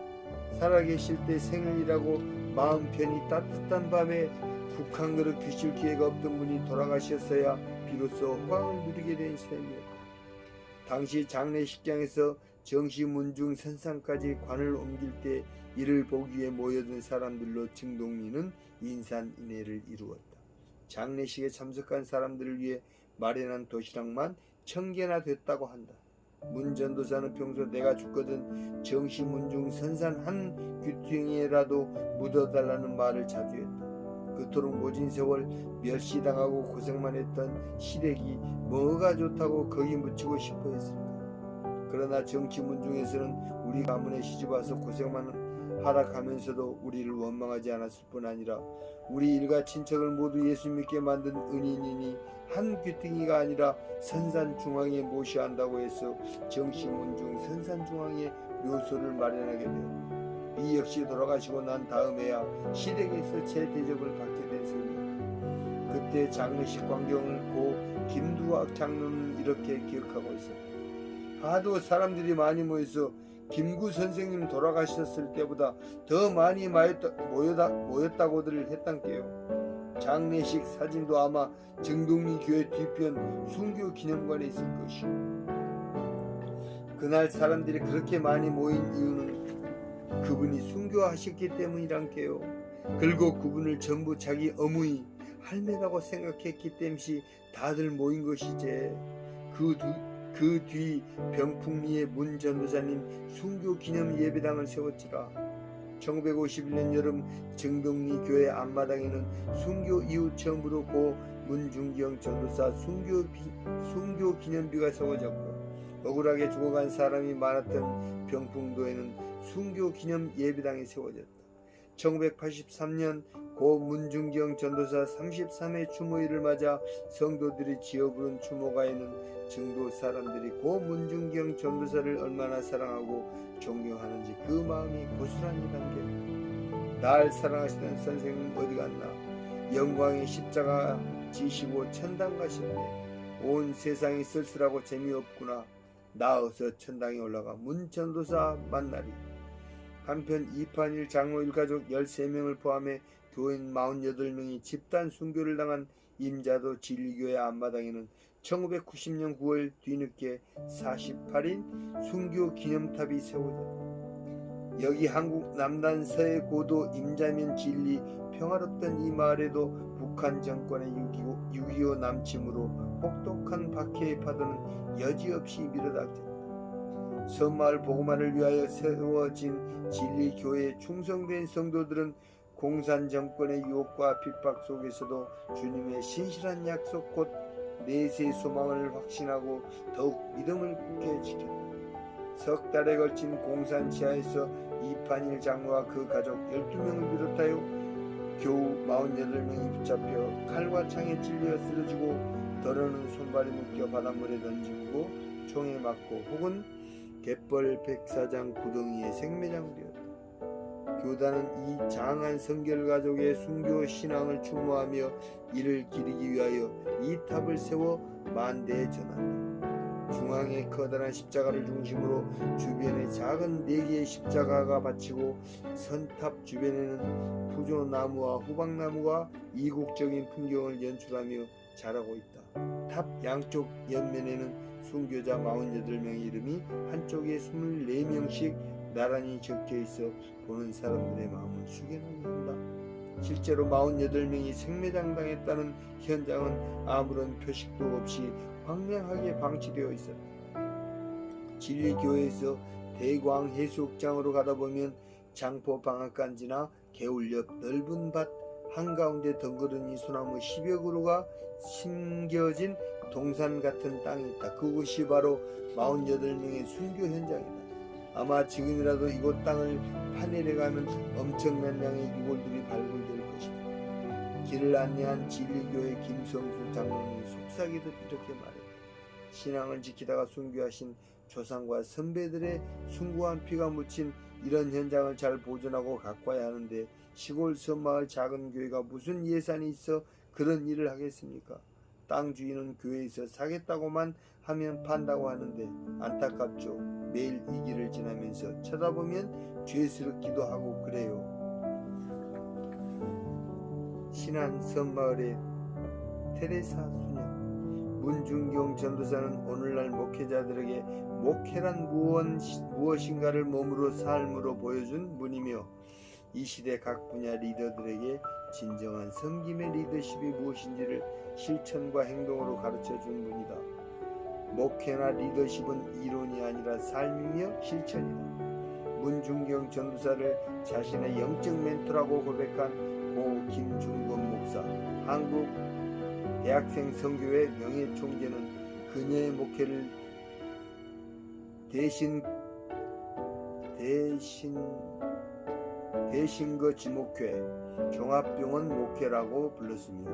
살아계실 때 생일이라고 마음 편히 따뜻한 밤에 국한 그릇 드실 기회가 없던 분이 돌아가셨어야 비로소 호강을 누리게 된 셈이었다. 당시 장례식장에서 정시문중 선상까지 관을 옮길 때 이를 보기 위해 모여든 사람들로 증동리는 인산인해를 이루었다. 장례식에 참석한 사람들을 위해 마련한 도시락만 1000개나 됐다고 한다. 문 전도사는 평소 내가 죽거든 정시문중 선산 한 귀퉁이에라도 묻어달라는 말을 자주 했다. 그토록 모진 세월 멸시당하고 고생만 했던 시댁이 뭐가 좋다고 거기 묻히고 싶어 했을까. 그러나 정치문중에서는 우리 가문에 시집와서 고생만 하락하면서도 우리를 원망하지 않았을 뿐 아니라 우리 일가 친척을 모두 예수 믿게 만든 은인이니 한 귀퉁이가 아니라 선산 중앙에 모셔야 한다고 해서 정시문중 선산 중앙에 묘소를 마련하게 되었다. 이 역시 돌아가시고 난 다음에야 시댁에서 제 대접을 받게 된 셈이었다. 그때 장례식 광경을 고 김두학 장로는 이렇게 기억하고 있었다. 하도 사람들이 많이 모여서 김구 선생님 돌아가셨을 때보다 더 많이 모였다고들 했단께요. 장례식 사진도 아마 증동리 교회 뒤편 순교 기념관에 있을 것이요. 그날 사람들이 그렇게 많이 모인 이유는 그분이 순교하셨기 때문이란께요. 그리고 그분을 전부 자기 어머니 할매라고 생각했기 때문이 다들 모인 것이지. 그 뒤 병풍리에 문 전도사님 순교 기념 예배당을 세웠지라. 1951년 여름 증동리 교회 앞마당에는 순교 이후 처음으로 고 문중경 전도사 순교 기념비가 세워졌고, 억울하게 죽어간 사람이 많았던 병풍도에는 순교 기념 예배당이 세워졌다. 1983년 고 문중경 전도사 33회 추모일을 맞아 성도들이 지어 부른 추모가에는 증도 사람들이 고 문중경 전도사를 얼마나 사랑하고 존경하는지 그 마음이 고스란히 담겼다. 날 사랑하시던 선생님 어디 갔나? 영광의 십자가 지시고 천당 가셨네. 온 세상이 쓸쓸하고 재미없구나. 나 어서 천당에 올라가 문 전도사 만나리. 한편 이판일 장로 일가족 13명을 포함해 교인 48명이 집단 순교를 당한 임자도 진리교회 앞마당에는 1990년 9월 뒤늦게 48인 순교 기념탑이 세워졌다. 여기 한국 남단 서해 고도 임자면 진리 평화롭던 이 마을에도 북한 정권의 6.25 남침으로 혹독한 박해의 파도는 여지없이 밀어닥쳤다. 섬마을 복음화를 위하여 세워진 진리교회에 충성된 성도들은 공산 정권의 유혹과 핍박 속에서도 주님의 신실한 약속 곧 내세의 소망을 확신하고 더욱 믿음을 굳게 지켰다. 석 달에 걸친 공산 지하에서 이판일 장로와 그 가족 12명을 비롯하여 겨우 48명이 붙잡혀 칼과 창에 찔려 쓰러지고 더러는 손발이 묶여 바닷물에 던지고 총에 맞고 혹은 갯벌 백사장 구덩이에 생매장되었다. 교단은 이 장한 성결 가족의 순교 신앙을 추모하며 이를 기리기 위하여 이 탑을 세워 만대에 전한다. 중앙에 커다란 십자가를 중심으로 주변에 작은 4개의 십자가가 받치고 선탑 주변에는 푸조나무와 호박나무가 이국적인 풍경을 연출하며 자라고 있다. 탑 양쪽 옆면에는 순교자 48명의 이름이 한쪽에 24명씩 나란히 적혀있어 보는 사람들의 마음을 숙연하게 한다. 실제로 48명이 생매장당했다는 현장은 아무런 표식도 없이 황량하게 방치되어 있었다. 진리교회에서 대광 해수욕장으로 가다 보면 장포 방앗간지나 개울 옆 넓은 밭 한가운데 덩그러니 소나무 10여 그루가 심겨진 동산 같은 땅이 있다. 그곳이 바로 48명의 순교 현장이다. 아마 지금이라도 이곳 땅을 파내려가면 엄청난 양의 유골들이 발굴될 것이다. 길을 안내한 진리교회 김성수 장로는 속삭이듯 이렇게 말했다. 신앙을 지키다가 순교하신 조상과 선배들의 숭고한 피가 묻힌 이런 현장을 잘 보존하고 가꿔야 하는데 시골 섬마을 작은 교회가 무슨 예산이 있어 그런 일을 하겠습니까? 땅 주인은 교회에서 사겠다고만 하면 판다고 하는데 안타깝죠. 매일 이 길을 지나면서 쳐다보면 죄스럽기도 하고 그래요. 신안 섬마을의 테레사 수녀 문중경 전도사는 오늘날 목회자들에게 목회란 무엇인가를 몸으로 삶으로 보여준 분이며 이 시대 각 분야 리더들에게 진정한 섬김의 리더십이 무엇인지를 실천과 행동으로 가르쳐 준 분이다. 목회나 리더십은 이론이 아니라 삶이며 실천이다. 문중경 전도사를 자신의 영적 멘토라고 고백한 고 김중건 목사, 한국 대학생 선교회 명예총재는 그녀의 목회를 대신거 지목회 종합병원 목회라고 불렀으며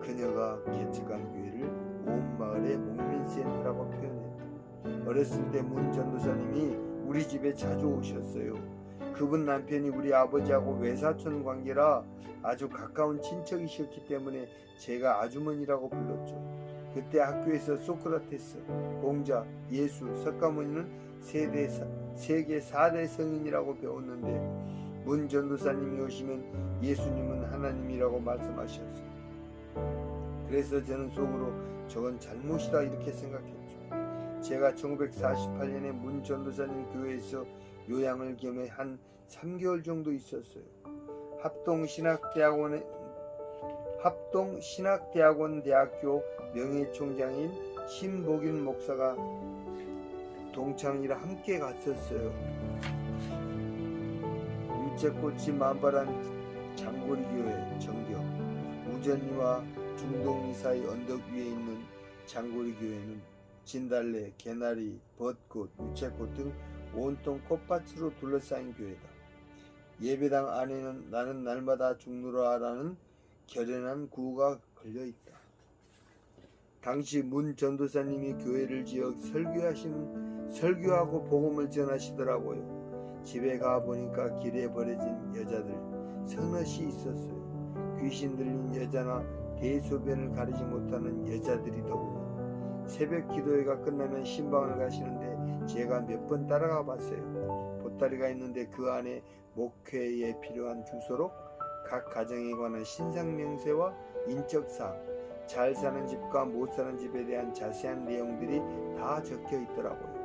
그녀가 개척한 교회를 온 마을의 목민센터라고 표현했다. 어렸을 때 문 전도사님이 우리 집에 자주 오셨어요. 그분 남편이 우리 아버지하고 외사촌 관계라 아주 가까운 친척이셨기 때문에 제가 아주머니라고 불렀죠. 그때 학교에서 소크라테스, 공자, 예수, 석가모니는 세계 4대 성인이라고 배웠는데 문 전도사님이 오시면 예수님은 하나님이라고 말씀하셨어요. 그래서 저는 속으로 저건 잘못이다 이렇게 생각했죠. 제가 1948년에 문 전도사님 교회에서 요양을 겸해 한 3개월 정도 있었어요. 합동신학대학원 대학교 명예총장인 신복인 목사가 동창이라 함께 갔었어요. 유채꽃이 만발한 장고리교회 정경, 우전리와 중동리 사이 언덕 위에 있는 장고리교회는 진달래, 개나리, 벚꽃, 유채꽃 등 온통 꽃밭으로 둘러싸인 교회다. 예배당 안에는 나는 날마다 죽노라라는 결연한 구호가 걸려있다. 당시 문 전도사님이 교회를 지어 설교하고 복음을 전하시더라고요. 집에 가보니까 길에 버려진 여자들 서너시 있었어요. 귀신 들린 여자나 대소변을 가리지 못하는 여자들이더군요. 새벽 기도회가 끝나면 신방을 가시는데 제가 몇 번 따라가 봤어요. 보따리가 있는데 그 안에 목회에 필요한 주소록, 각 가정에 관한 신상 명세와 인적사항, 잘 사는 집과 못 사는 집에 대한 자세한 내용들이 다 적혀 있더라고요.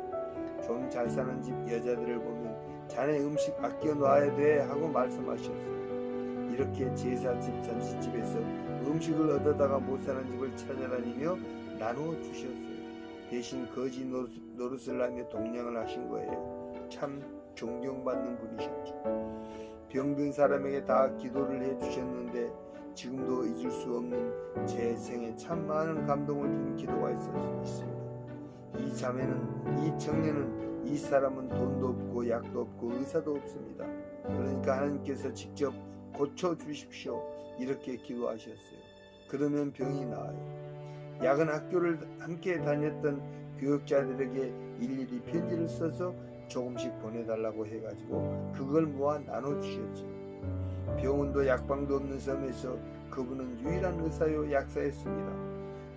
좀 잘 사는 집 여자들을 보면 자네 음식 아껴 놔야 돼 하고 말씀하셨어요. 이렇게 제사집 잔치집에서 음식을 얻어다가 못 사는 집을 찾아다니며 나누어 주셨어요. 대신 거지 노릇을 하며 동냥을 하신 거예요. 참 존경받는 분이셨죠. 병든 사람에게 다 기도를 해주셨는데 지금도 잊을 수 없는 제 생에 참 많은 감동을 준 기도가 있습니다. 이 자매는, 이 청년은, 이 사람은 돈도 없고 약도 없고 의사도 없습니다. 그러니까 하나님께서 직접 고쳐주십시오 이렇게 기도하셨어요. 그러면 병이 나아요. 야간 학교를 함께 다녔던 교육자들에게 일일이 편지를 써서 조금씩 보내달라고 해가지고 그걸 모아 나눠주셨죠. 병원도 약방도 없는 섬에서 그분은 유일한 의사요 약사였습니다.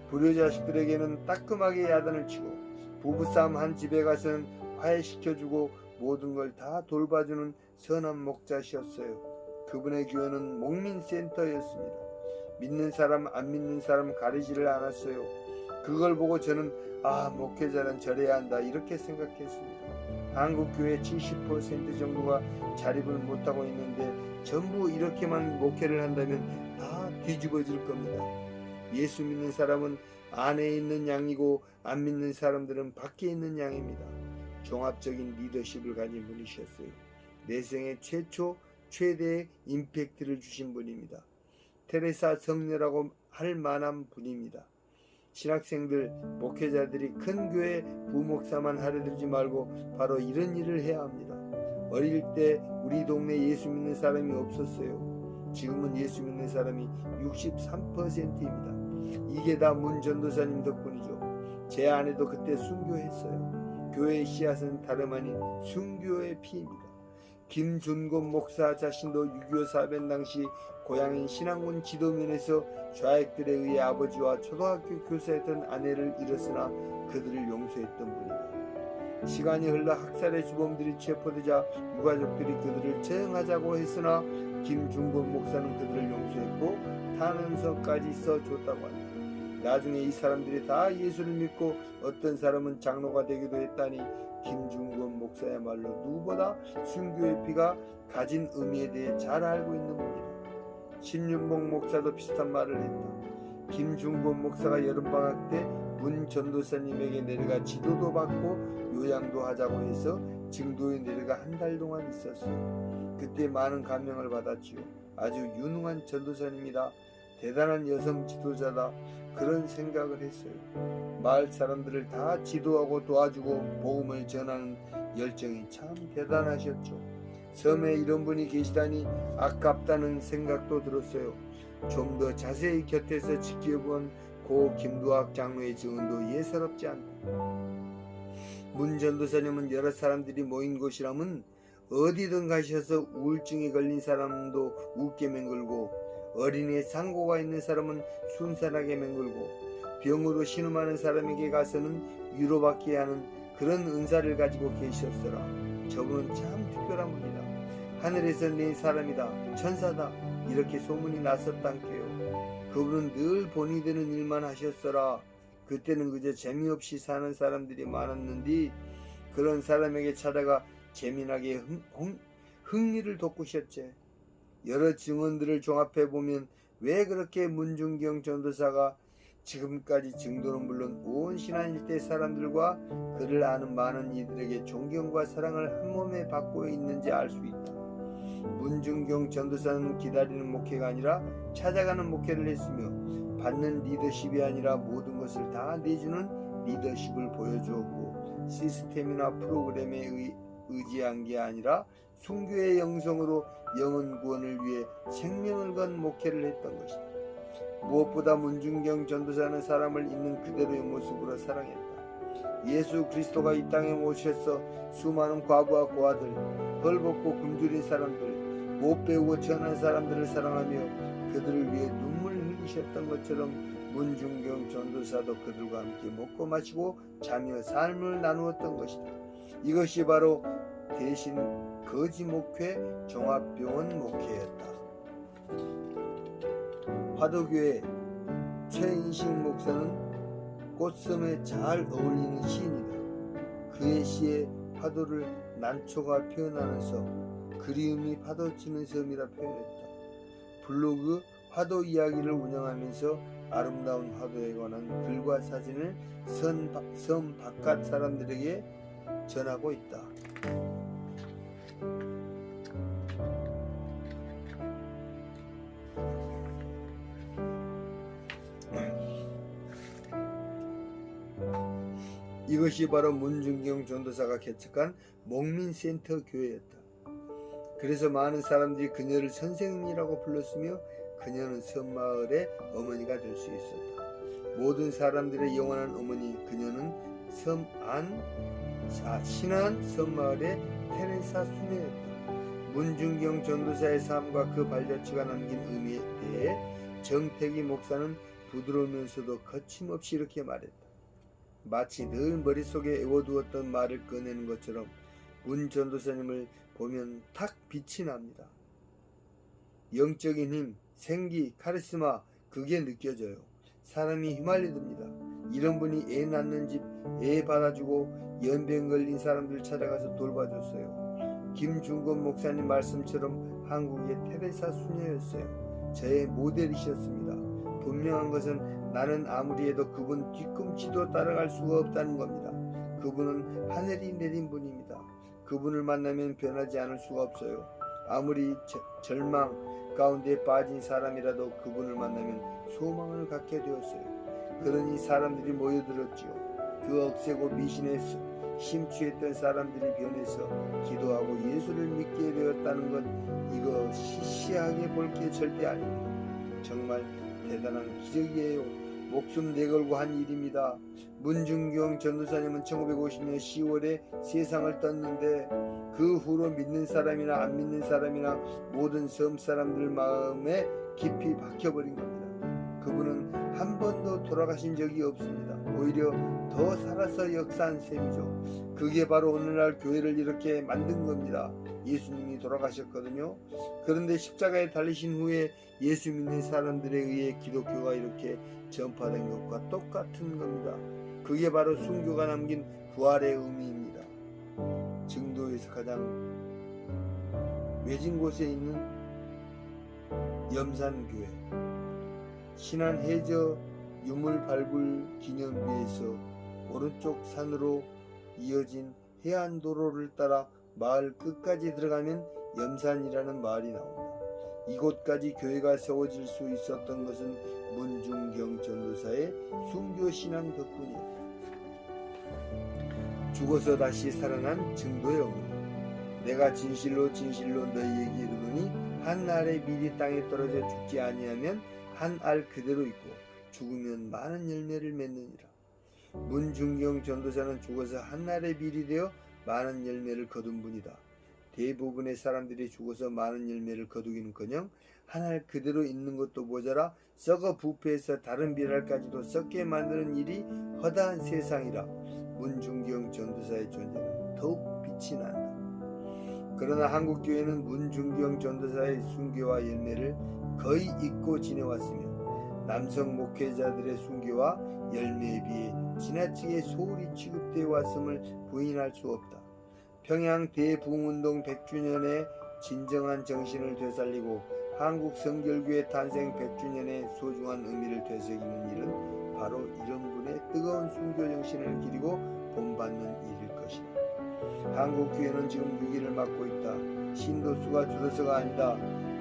불효자식들에게는 따끔하게 야단을 치고 부부싸움 한 집에 가서는 화해시켜주고 모든 걸 다 돌봐주는 선한 목자셨어요. 그분의 교회는 목민센터였습니다. 믿는 사람 안 믿는 사람 가리지를 않았어요. 그걸 보고 저는 목회자는 저래야 한다 이렇게 생각했습니다. 한국 교회 70% 정도가 자립을 못하고 있는데 전부 이렇게만 목회를 한다면 다 뒤집어질 겁니다. 예수 믿는 사람은 안에 있는 양이고 안 믿는 사람들은 밖에 있는 양입니다. 종합적인 리더십을 가진 분이셨어요. 내 생애 최대의 임팩트를 주신 분입니다. 테레사 성녀라고 할 만한 분입니다. 신학생들, 목회자들이 큰 교회 부목사만 하려 들지 말고 바로 이런 일을 해야 합니다. 어릴 때 우리 동네에 예수 믿는 사람이 없었어요. 지금은 예수 믿는 사람이 63%입니다. 이게 다 문 전도사님 덕분이죠. 제 아내도 그때 순교했어요. 교회의 씨앗은 다름 아닌 순교의 피입니다. 김준곤 목사 자신도 6.25 사변 당시 고향인 신안군 지도면에서 좌익들에 의해 아버지와 초등학교 교사였던 아내를 잃었으나 그들을 용서했던 분이다. 시간이 흘러 학살의 주범들이 체포되자 유가족들이 그들을 처형하자고 했으나 김준곤 목사는 그들을 용서했고 탄원서까지 써줬다고 한다. 나중에 이 사람들이 다 예수를 믿고 어떤 사람은 장로가 되기도 했다니 김준곤 목사야말로 누구보다 순교의 피가 가진 의미에 대해 잘 알고 있는 분이다. 신윤복 목사도 비슷한 말을 했다. 김준곤 목사가 여름방학 때 문 전도사님에게 내려가 지도도 받고 요양도 하자고 해서 증도에 내려가 한 달 동안 있었어요. 그때 많은 감명을 받았지요. 아주 유능한 전도사님이다. 대단한 여성 지도자다. 그런 생각을 했어요. 마을 사람들을 다 지도하고 도와주고 복음을 전하는 열정이 참 대단하셨죠. 섬에 이런 분이 계시다니 아깝다는 생각도 들었어요. 좀 더 자세히 곁에서 지켜본 고 김두학 장로의 증언도 예사롭지 않다. 문 전도사님은 여러 사람들이 모인 곳이라면 어디든 가셔서 우울증에 걸린 사람도 웃게 맹글고 어린이에 상고가 있는 사람은 순산하게 맹글고 병으로 신음하는 사람에게 가서는 위로받게 하는 그런 은사를 가지고 계셨더라. 저분은 참 특별한 분이다. 하늘에서 낸 사람이다. 천사다. 이렇게 소문이 났었단께요. 그분은 늘 본이 되는 일만 하셨어라. 그때는 그저 재미없이 사는 사람들이 많았는데 그런 사람에게 찾아가 재미나게 흥미를 돋구셨지. 여러 증언들을 종합해보면 왜 그렇게 문중경 전도사가 지금까지 증도는 물론 온 신안 일대 사람들과 그를 아는 많은 이들에게 존경과 사랑을 한 몸에 받고 있는지 알 수 있다. 문중경 전도사는 기다리는 목회가 아니라 찾아가는 목회를 했으며 받는 리더십이 아니라 모든 것을 다 내주는 리더십을 보여주었고 시스템이나 프로그램에 의지한 게 아니라 순교의 영성으로 영혼 구원을 위해 생명을 건 목회를 했던 것이다. 무엇보다 문중경 전도사는 사람을 있는 그대로의 모습으로 사랑했다. 예수 그리스도가 이 땅에 오셔서 수많은 과부와 고아들, 헐벗고 굶주린 사람들, 못 배우고 전한 사람들을 사랑하며 그들을 위해 눈물을 흘리셨던 것처럼 문중경 전도사도 그들과 함께 먹고 마시고 자며 삶을 나누었던 것이다. 이것이 바로 대신 거지 목회, 종합병원 목회였다. 화도교회 최인식 목사는 꽃섬에 잘 어울리는 시인이다. 그의 시에 화도를 난초가 피어나면서 그리움이 파도치는 섬이라 표현했다. 블로그 화도 이야기를 운영하면서 아름다운 화도에 관한 글과 사진을 섬 바깥 사람들에게 전하고 있다. 이것이 바로 문중경 전도사가 개척한 목민센터 교회였다. 그래서 많은 사람들이 그녀를 선생님이라고 불렀으며 그녀는 섬마을의 어머니가 될 수 있었다. 모든 사람들의 영원한 어머니, 그녀는 신안 섬마을의 테레사 수녀였다. 문중경 전도사의 삶과 그 발자취가 남긴 의미에 대해 정택이 목사는 부드러우면서도 거침없이 이렇게 말했다. 마치 늘 머릿속에 애워두었던 말을 꺼내는 것처럼 문 전도사님을 보면 탁 빛이 납니다. 영적인 힘, 생기, 카리스마, 그게 느껴져요. 사람이 휘말리듭니다. 이런 분이 애 낳는 집 애 받아주고 연병 걸린 사람들 찾아가서 돌봐줬어요. 김준곤 목사님 말씀처럼 한국의 테레사 수녀였어요. 저의 모델이셨습니다. 분명한 것은 나는 아무리 해도 그분 뒤꿈치도 따라갈 수가 없다는 겁니다. 그분은 하늘이 내린 분입니다. 그분을 만나면 변하지 않을 수가 없어요. 아무리 절망 가운데 빠진 사람이라도 그분을 만나면 소망을 갖게 되었어요. 그러니 사람들이 모여들었지요. 그 억세고 미신에 심취했던 사람들이 변해서 기도하고 예수를 믿게 되었다는 것, 이거 시시하게 볼 게 절대 아닙니다. 정말 대단한 기적이에요. 목숨 내걸고 한 일입니다. 문중경 전도사님은 1950년 10월에 세상을 떴는데 그 후로 믿는 사람이나 안 믿는 사람이나 모든 섬 사람들 마음에 깊이 박혀버린 겁니다. 그분은 한 번도 돌아가신 적이 없습니다. 오히려 더 살아서 역사한 셈이죠. 그게 바로 오늘날 교회를 이렇게 만든 겁니다. 예수님이 돌아가셨거든요. 그런데 십자가에 달리신 후에 예수 믿는 사람들에 의해 기독교가 이렇게 전파된 것과 똑같은 겁니다. 그게 바로 순교가 남긴 부활의 의미입니다. 증도에서 가장 외진 곳에 있는 염산교회 신안 해저 유물 발굴 기념비에서 오른쪽 산으로 이어진 해안도로를 따라 마을 끝까지 들어가면 염산이라는 마을이 나옵니다. 이곳까지 교회가 세워질 수 있었던 것은 문중경 전도사의 순교 신앙 덕분이었다. 죽어서 다시 살아난 증도의 어머니, 내가 진실로 진실로 너희에게 이르노니 한 알에 밀이 땅에 떨어져 죽지 아니하면 한 알 그대로 있고 죽으면 많은 열매를 맺느니라. 문중경 전도사는 죽어서 한 알의 밀이 되어 많은 열매를 거둔 분이다. 대부분의 사람들이 죽어서 많은 열매를 거두기는커녕 한 알 그대로 있는 것도 모자라 썩어 부패해서 다른 비랄까지도 썩게 만드는 일이 허다한 세상이라 문중경 전도사의 존재는 더욱 빛이 난다. 그러나 한국교회는 문중경 전도사의 순교와 열매를 거의 잊고 지내왔으며 남성 목회자들의 순교와 열매에 비해 지나치게 소홀히 취급되어 왔음을 부인할 수 없다. 평양 대부흥운동 100주년의 진정한 정신을 되살리고 한국 성결교회 탄생 100주년의 소중한 의미를 되새기는 일은 바로 이런 분의 뜨거운 순교 정신을 기리고 본받는 일일 것이다. 한국교회는 지금 위기를 맞고 있다. 신도수가 줄어서가 아니다.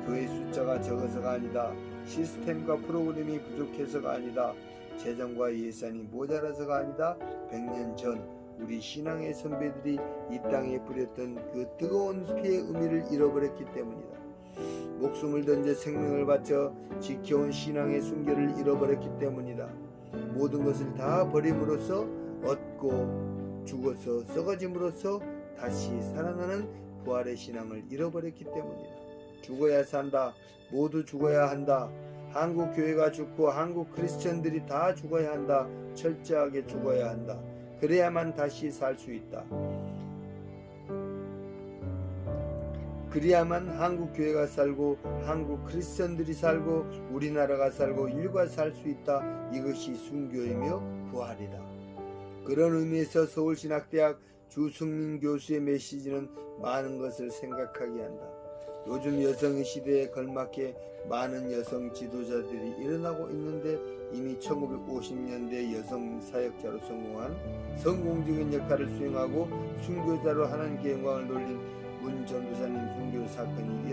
교회 숫자가 적어서가 아니다. 시스템과 프로그램이 부족해서가 아니다. 재정과 예산이 모자라서가 아니다. 100년 전 우리 신앙의 선배들이 이 땅에 뿌렸던 그 뜨거운 피의 의미를 잃어버렸기 때문이다. 목숨을 던져 생명을 바쳐 지켜온 신앙의 순결을 잃어버렸기 때문이다. 모든 것을 다 버림으로써 얻고 죽어서 썩어짐으로써 다시 살아나는 부활의 신앙을 잃어버렸기 때문이다. 죽어야 산다. 모두 죽어야 한다. 한국 교회가 죽고 한국 크리스천들이 다 죽어야 한다. 철저하게 죽어야 한다. 그래야만 다시 살 수 있다. 그래야만 한국 교회가 살고 한국 크리스천들이 살고 우리나라가 살고 인류가 살 수 있다. 이것이 순교이며 부활이다. 그런 의미에서 서울신학대학 주승민 교수의 메시지는 많은 것을 생각하게 한다. 요즘 여성의 시대에 걸맞게 많은 여성 지도자들이 일어나고 있는데 이미 1950년대 여성 사역자로 성공한 성공적인 역할을 수행하고 순교자로 하나님께 영광을 돌린 문 전도사님 순교 사건이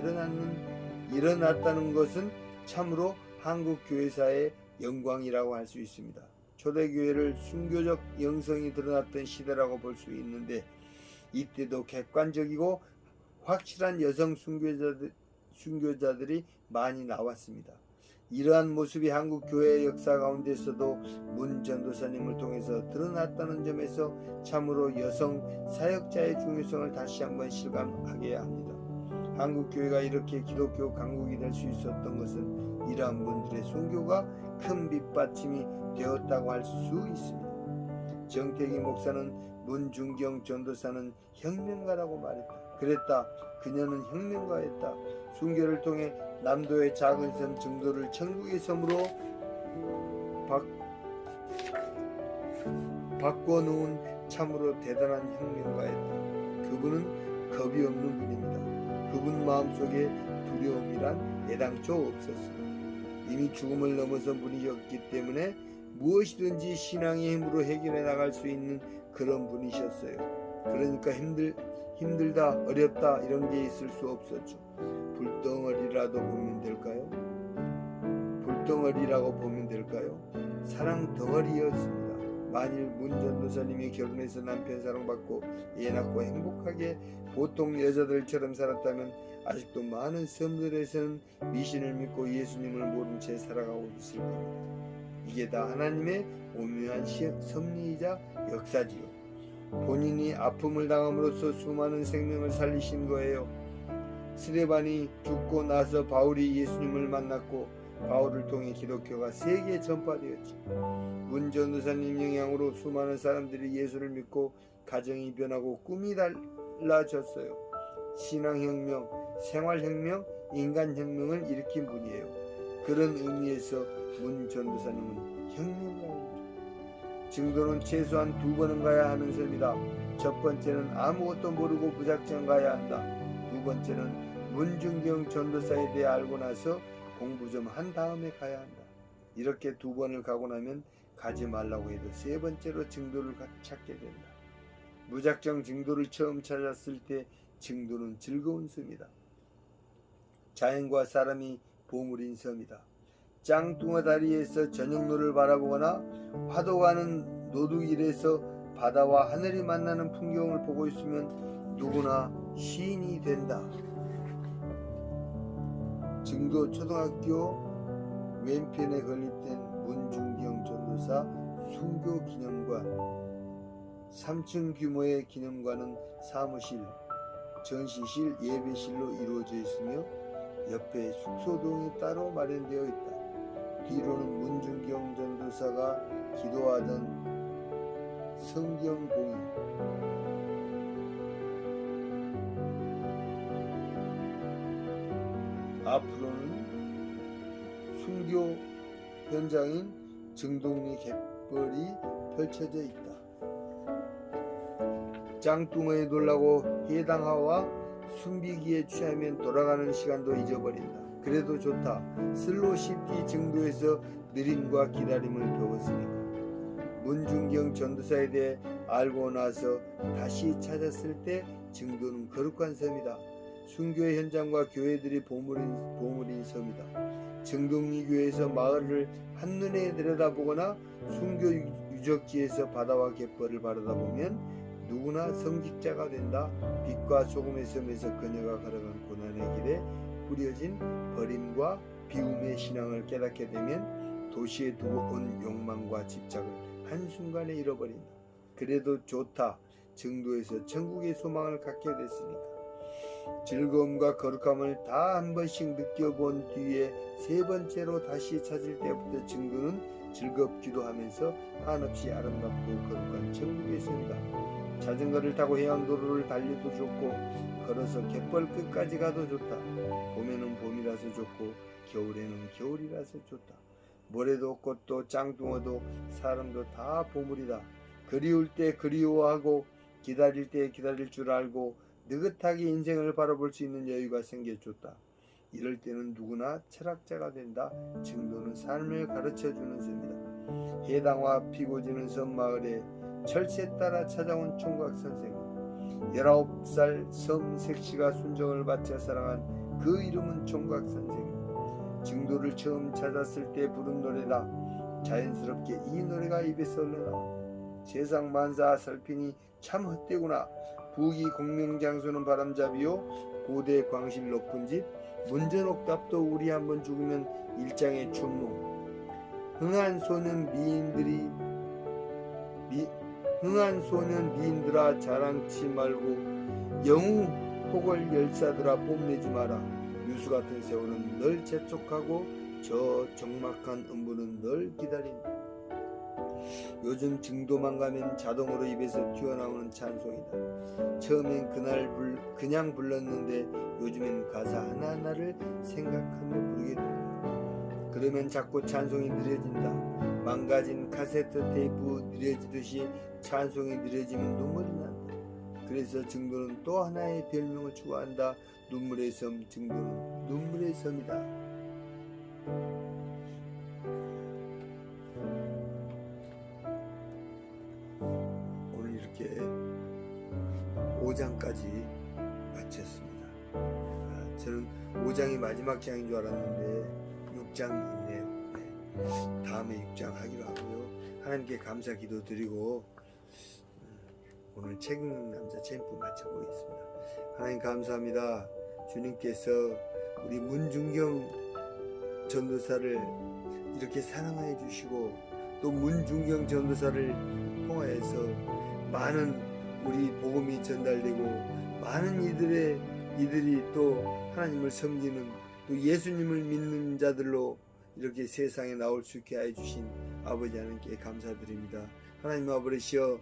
일어났다는 것은 참으로 한국 교회사의 영광이라고 할 수 있습니다. 초대교회를 순교적 영성이 드러났던 시대라고 볼 수 있는데 이때도 객관적이고 확실한 여성 순교자들이 많이 나왔습니다. 이러한 모습이 한국 교회의 역사 가운데서도 문 전도사님을 통해서 드러났다는 점에서 참으로 여성 사역자의 중요성을 다시 한번 실감하게 합니다. 한국 교회가 이렇게 기독교 강국이 될 수 있었던 것은 이러한 분들의 순교가 큰 밑받침이 되었다고 할 수 있습니다. 정태기 목사는 문중경 전도사는 혁명가라고 말했다. 그랬다. 그녀는 혁명가였다. 순교를 통해 남도의 작은 섬 증도를 천국의 섬으로 바꿔놓은 참으로 대단한 혁명가였다. 그분은 겁이 없는 분입니다. 그분 마음속에 두려움이란 애당초 없었습니다. 이미 죽음을 넘어선 분이었기 때문에 무엇이든지 신앙의 힘으로 해결해 나갈 수 있는 그런 분이셨어요. 그러니까 힘들다, 어렵다 이런 게 있을 수 없었죠. 불덩어리라도 보면 될까요? 불덩어리라고 보면 될까요? 사랑 덩어리였습니다. 만일 문 전도사님이 결혼해서 남편 사랑받고 애 낳고 행복하게 보통 여자들처럼 살았다면 아직도 많은 섬들에서는 미신을 믿고 예수님을 모른 채 살아가고 있을 겁니다. 이게 다 하나님의 오묘한 섭리이자 역사지요. 본인이 아픔을 당함으로써 수많은 생명을 살리신 거예요. 스데반이 죽고 나서 바울이 예수님을 만났고 바울을 통해 기독교가 세계에 전파되었죠. 문 전도사님 영향으로 수많은 사람들이 예수를 믿고 가정이 변하고 꿈이 달라졌어요. 신앙혁명, 생활혁명, 인간혁명을 일으킨 분이에요. 그런 의미에서 문 전도사님은 혁명가입니다. 증도는 최소한 2번은 가야 하는 셈이다. 첫 번째는 아무것도 모르고 무작정 가야 한다. 두 번째는 문중경 전도사에 대해 알고 나서 공부 좀 한 다음에 가야 한다. 이렇게 2번을 가고 나면 가지 말라고 해도 3번째로 증도를 찾게 된다. 무작정 증도를 처음 찾았을 때 증도는 즐거운 섬이다. 자연과 사람이 보물인 섬이다. 짱뚱어 다리에서 저녁노를 바라보거나 화도가는 노두길에서 바다와 하늘이 만나는 풍경을 보고 있으면 누구나 시인이 된다. 증도 초등학교 왼편에 건립된 문중경 전도사 순교 기념관, 3층 규모의 기념관은 사무실, 전시실, 예배실로 이루어져 있으며 옆에 숙소동이 따로 마련되어 있다. 뒤로는 문중경 전도사가 기도하던 성경공이, 앞으로는 순교 현장인 증동리 갯벌이 펼쳐져 있다. 짱뚱어에 놀라고 해당하와 숨비기에 취하면 돌아가는 시간도 잊어버린다. 그래도 좋다. 슬로시티 증도에서 느림과 기다림을 배웠으니까. 문중경 전도사에 대해 알고 나서 다시 찾았을 때 증도는 거룩한 섬이다. 순교의 현장과 교회들이 보물인 섬이다. 증동리 교회에서 마을을 한눈에 들여다보거나 순교 유적지에서 바다와 갯벌을 바라다보면 누구나 성직자가 된다. 빛과 소금의 섬에서 그녀가 걸어간 고난의 길에 뿌려진 버림과 비움의 신앙을 깨닫게 되면 도시에 두고 온 욕망과 집착을 한순간에 잃어버린다. 그래도 좋다. 증도에서 천국의 소망을 갖게 됐으니까. 즐거움과 거룩함을 다 한 번씩 느껴본 뒤에 3번째로 다시 찾을 때부터 증도는 즐겁기도 하면서 한없이 아름답고 거룩한 천국의 섬이다. 자전거를 타고 해안도로를 달려도 좋고 걸어서 갯벌 끝까지 가도 좋다. 봄에는 봄이라서 좋고 겨울에는 겨울이라서 좋다. 모래도 꽃도 짱뚱어도 사람도 다 보물이다. 그리울 때 그리워하고 기다릴 때 기다릴 줄 알고 느긋하게 인생을 바라볼 수 있는 여유가 생겨 좋다. 이럴 때는 누구나 철학자가 된다. 증도는 삶을 가르쳐주는 섬이다. 해당화 피고 지는 섬 마을에 철새 따라 찾아온 총각 선생, 19살 섬 색시가 순정을 바쳐 사랑한 그 이름은 총각 선생. 증도를 처음 찾았을 때 부른 노래다. 자연스럽게 이 노래가 입에서 흘러나와. 세상 만사 살피니 참 헛되구나. 부귀 공명장수는 바람잡이요 고대 광실 높은 집 문전옥답도 우리 한번 죽으면 일장의 춘몽. 흥한 소년 미인들아 자랑치 말고 영웅 혹을 열사들아 뽐내지 마라. 유수 같은 세월은 널 재촉하고 저 적막한 음부는 널 기다린다. 요즘 증도만 가면 자동으로 입에서 튀어나오는 찬송이다. 처음엔 그냥 불렀는데 요즘엔 가사 하나하나를 생각하며 부르게 된다. 그러면 자꾸 찬송이 느려진다. 망가진 카세트 테이프 느려지듯이 찬송이 느려지면 눈물이 난다. 그래서 증도는 또 하나의 별명을 추구한다. 눈물의 섬. 증도는 눈물의 섬이다. 오늘 이렇게 5장까지 마쳤습니다. 저는 5장이 마지막 장인 줄 알았는데 6장이 있네요. 네. 다음에 6장 하기로 하고요. 하나님께 감사 기도 드리고 오늘 책 읽는 남자 챔프 마쳐보겠습니다. 하나님 감사합니다. 주님께서 우리 문중경 전도사를 이렇게 사랑하여 주시고 또 문중경 전도사를 통하여서 많은 우리 복음이 전달되고 많은 이들이 또 하나님을 섬기는 또 예수님을 믿는 자들로 이렇게 세상에 나올 수 있게 하여 주신 아버지 하나님께 감사드립니다. 하나님 아버지여,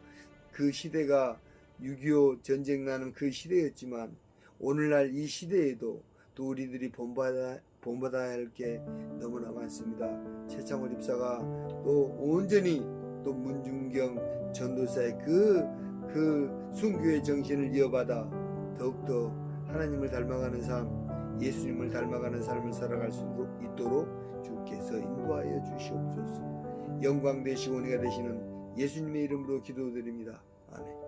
그 시대가 6.25 전쟁 나는 그 시대였지만 오늘날 이 시대에도 또 우리들이 본받아야 할 게 너무나 많습니다. 최창호 집사가 또 온전히 또 문중경 전도사의 그 순교의 정신을 이어받아 더욱더 하나님을 닮아가는 삶, 예수님을 닮아가는 삶을 살아갈 수 있도록 주께서 인도하여 주시옵소서. 영광 되시고 은혜가 되시는 예수님의 이름으로 기도드립니다. 아멘.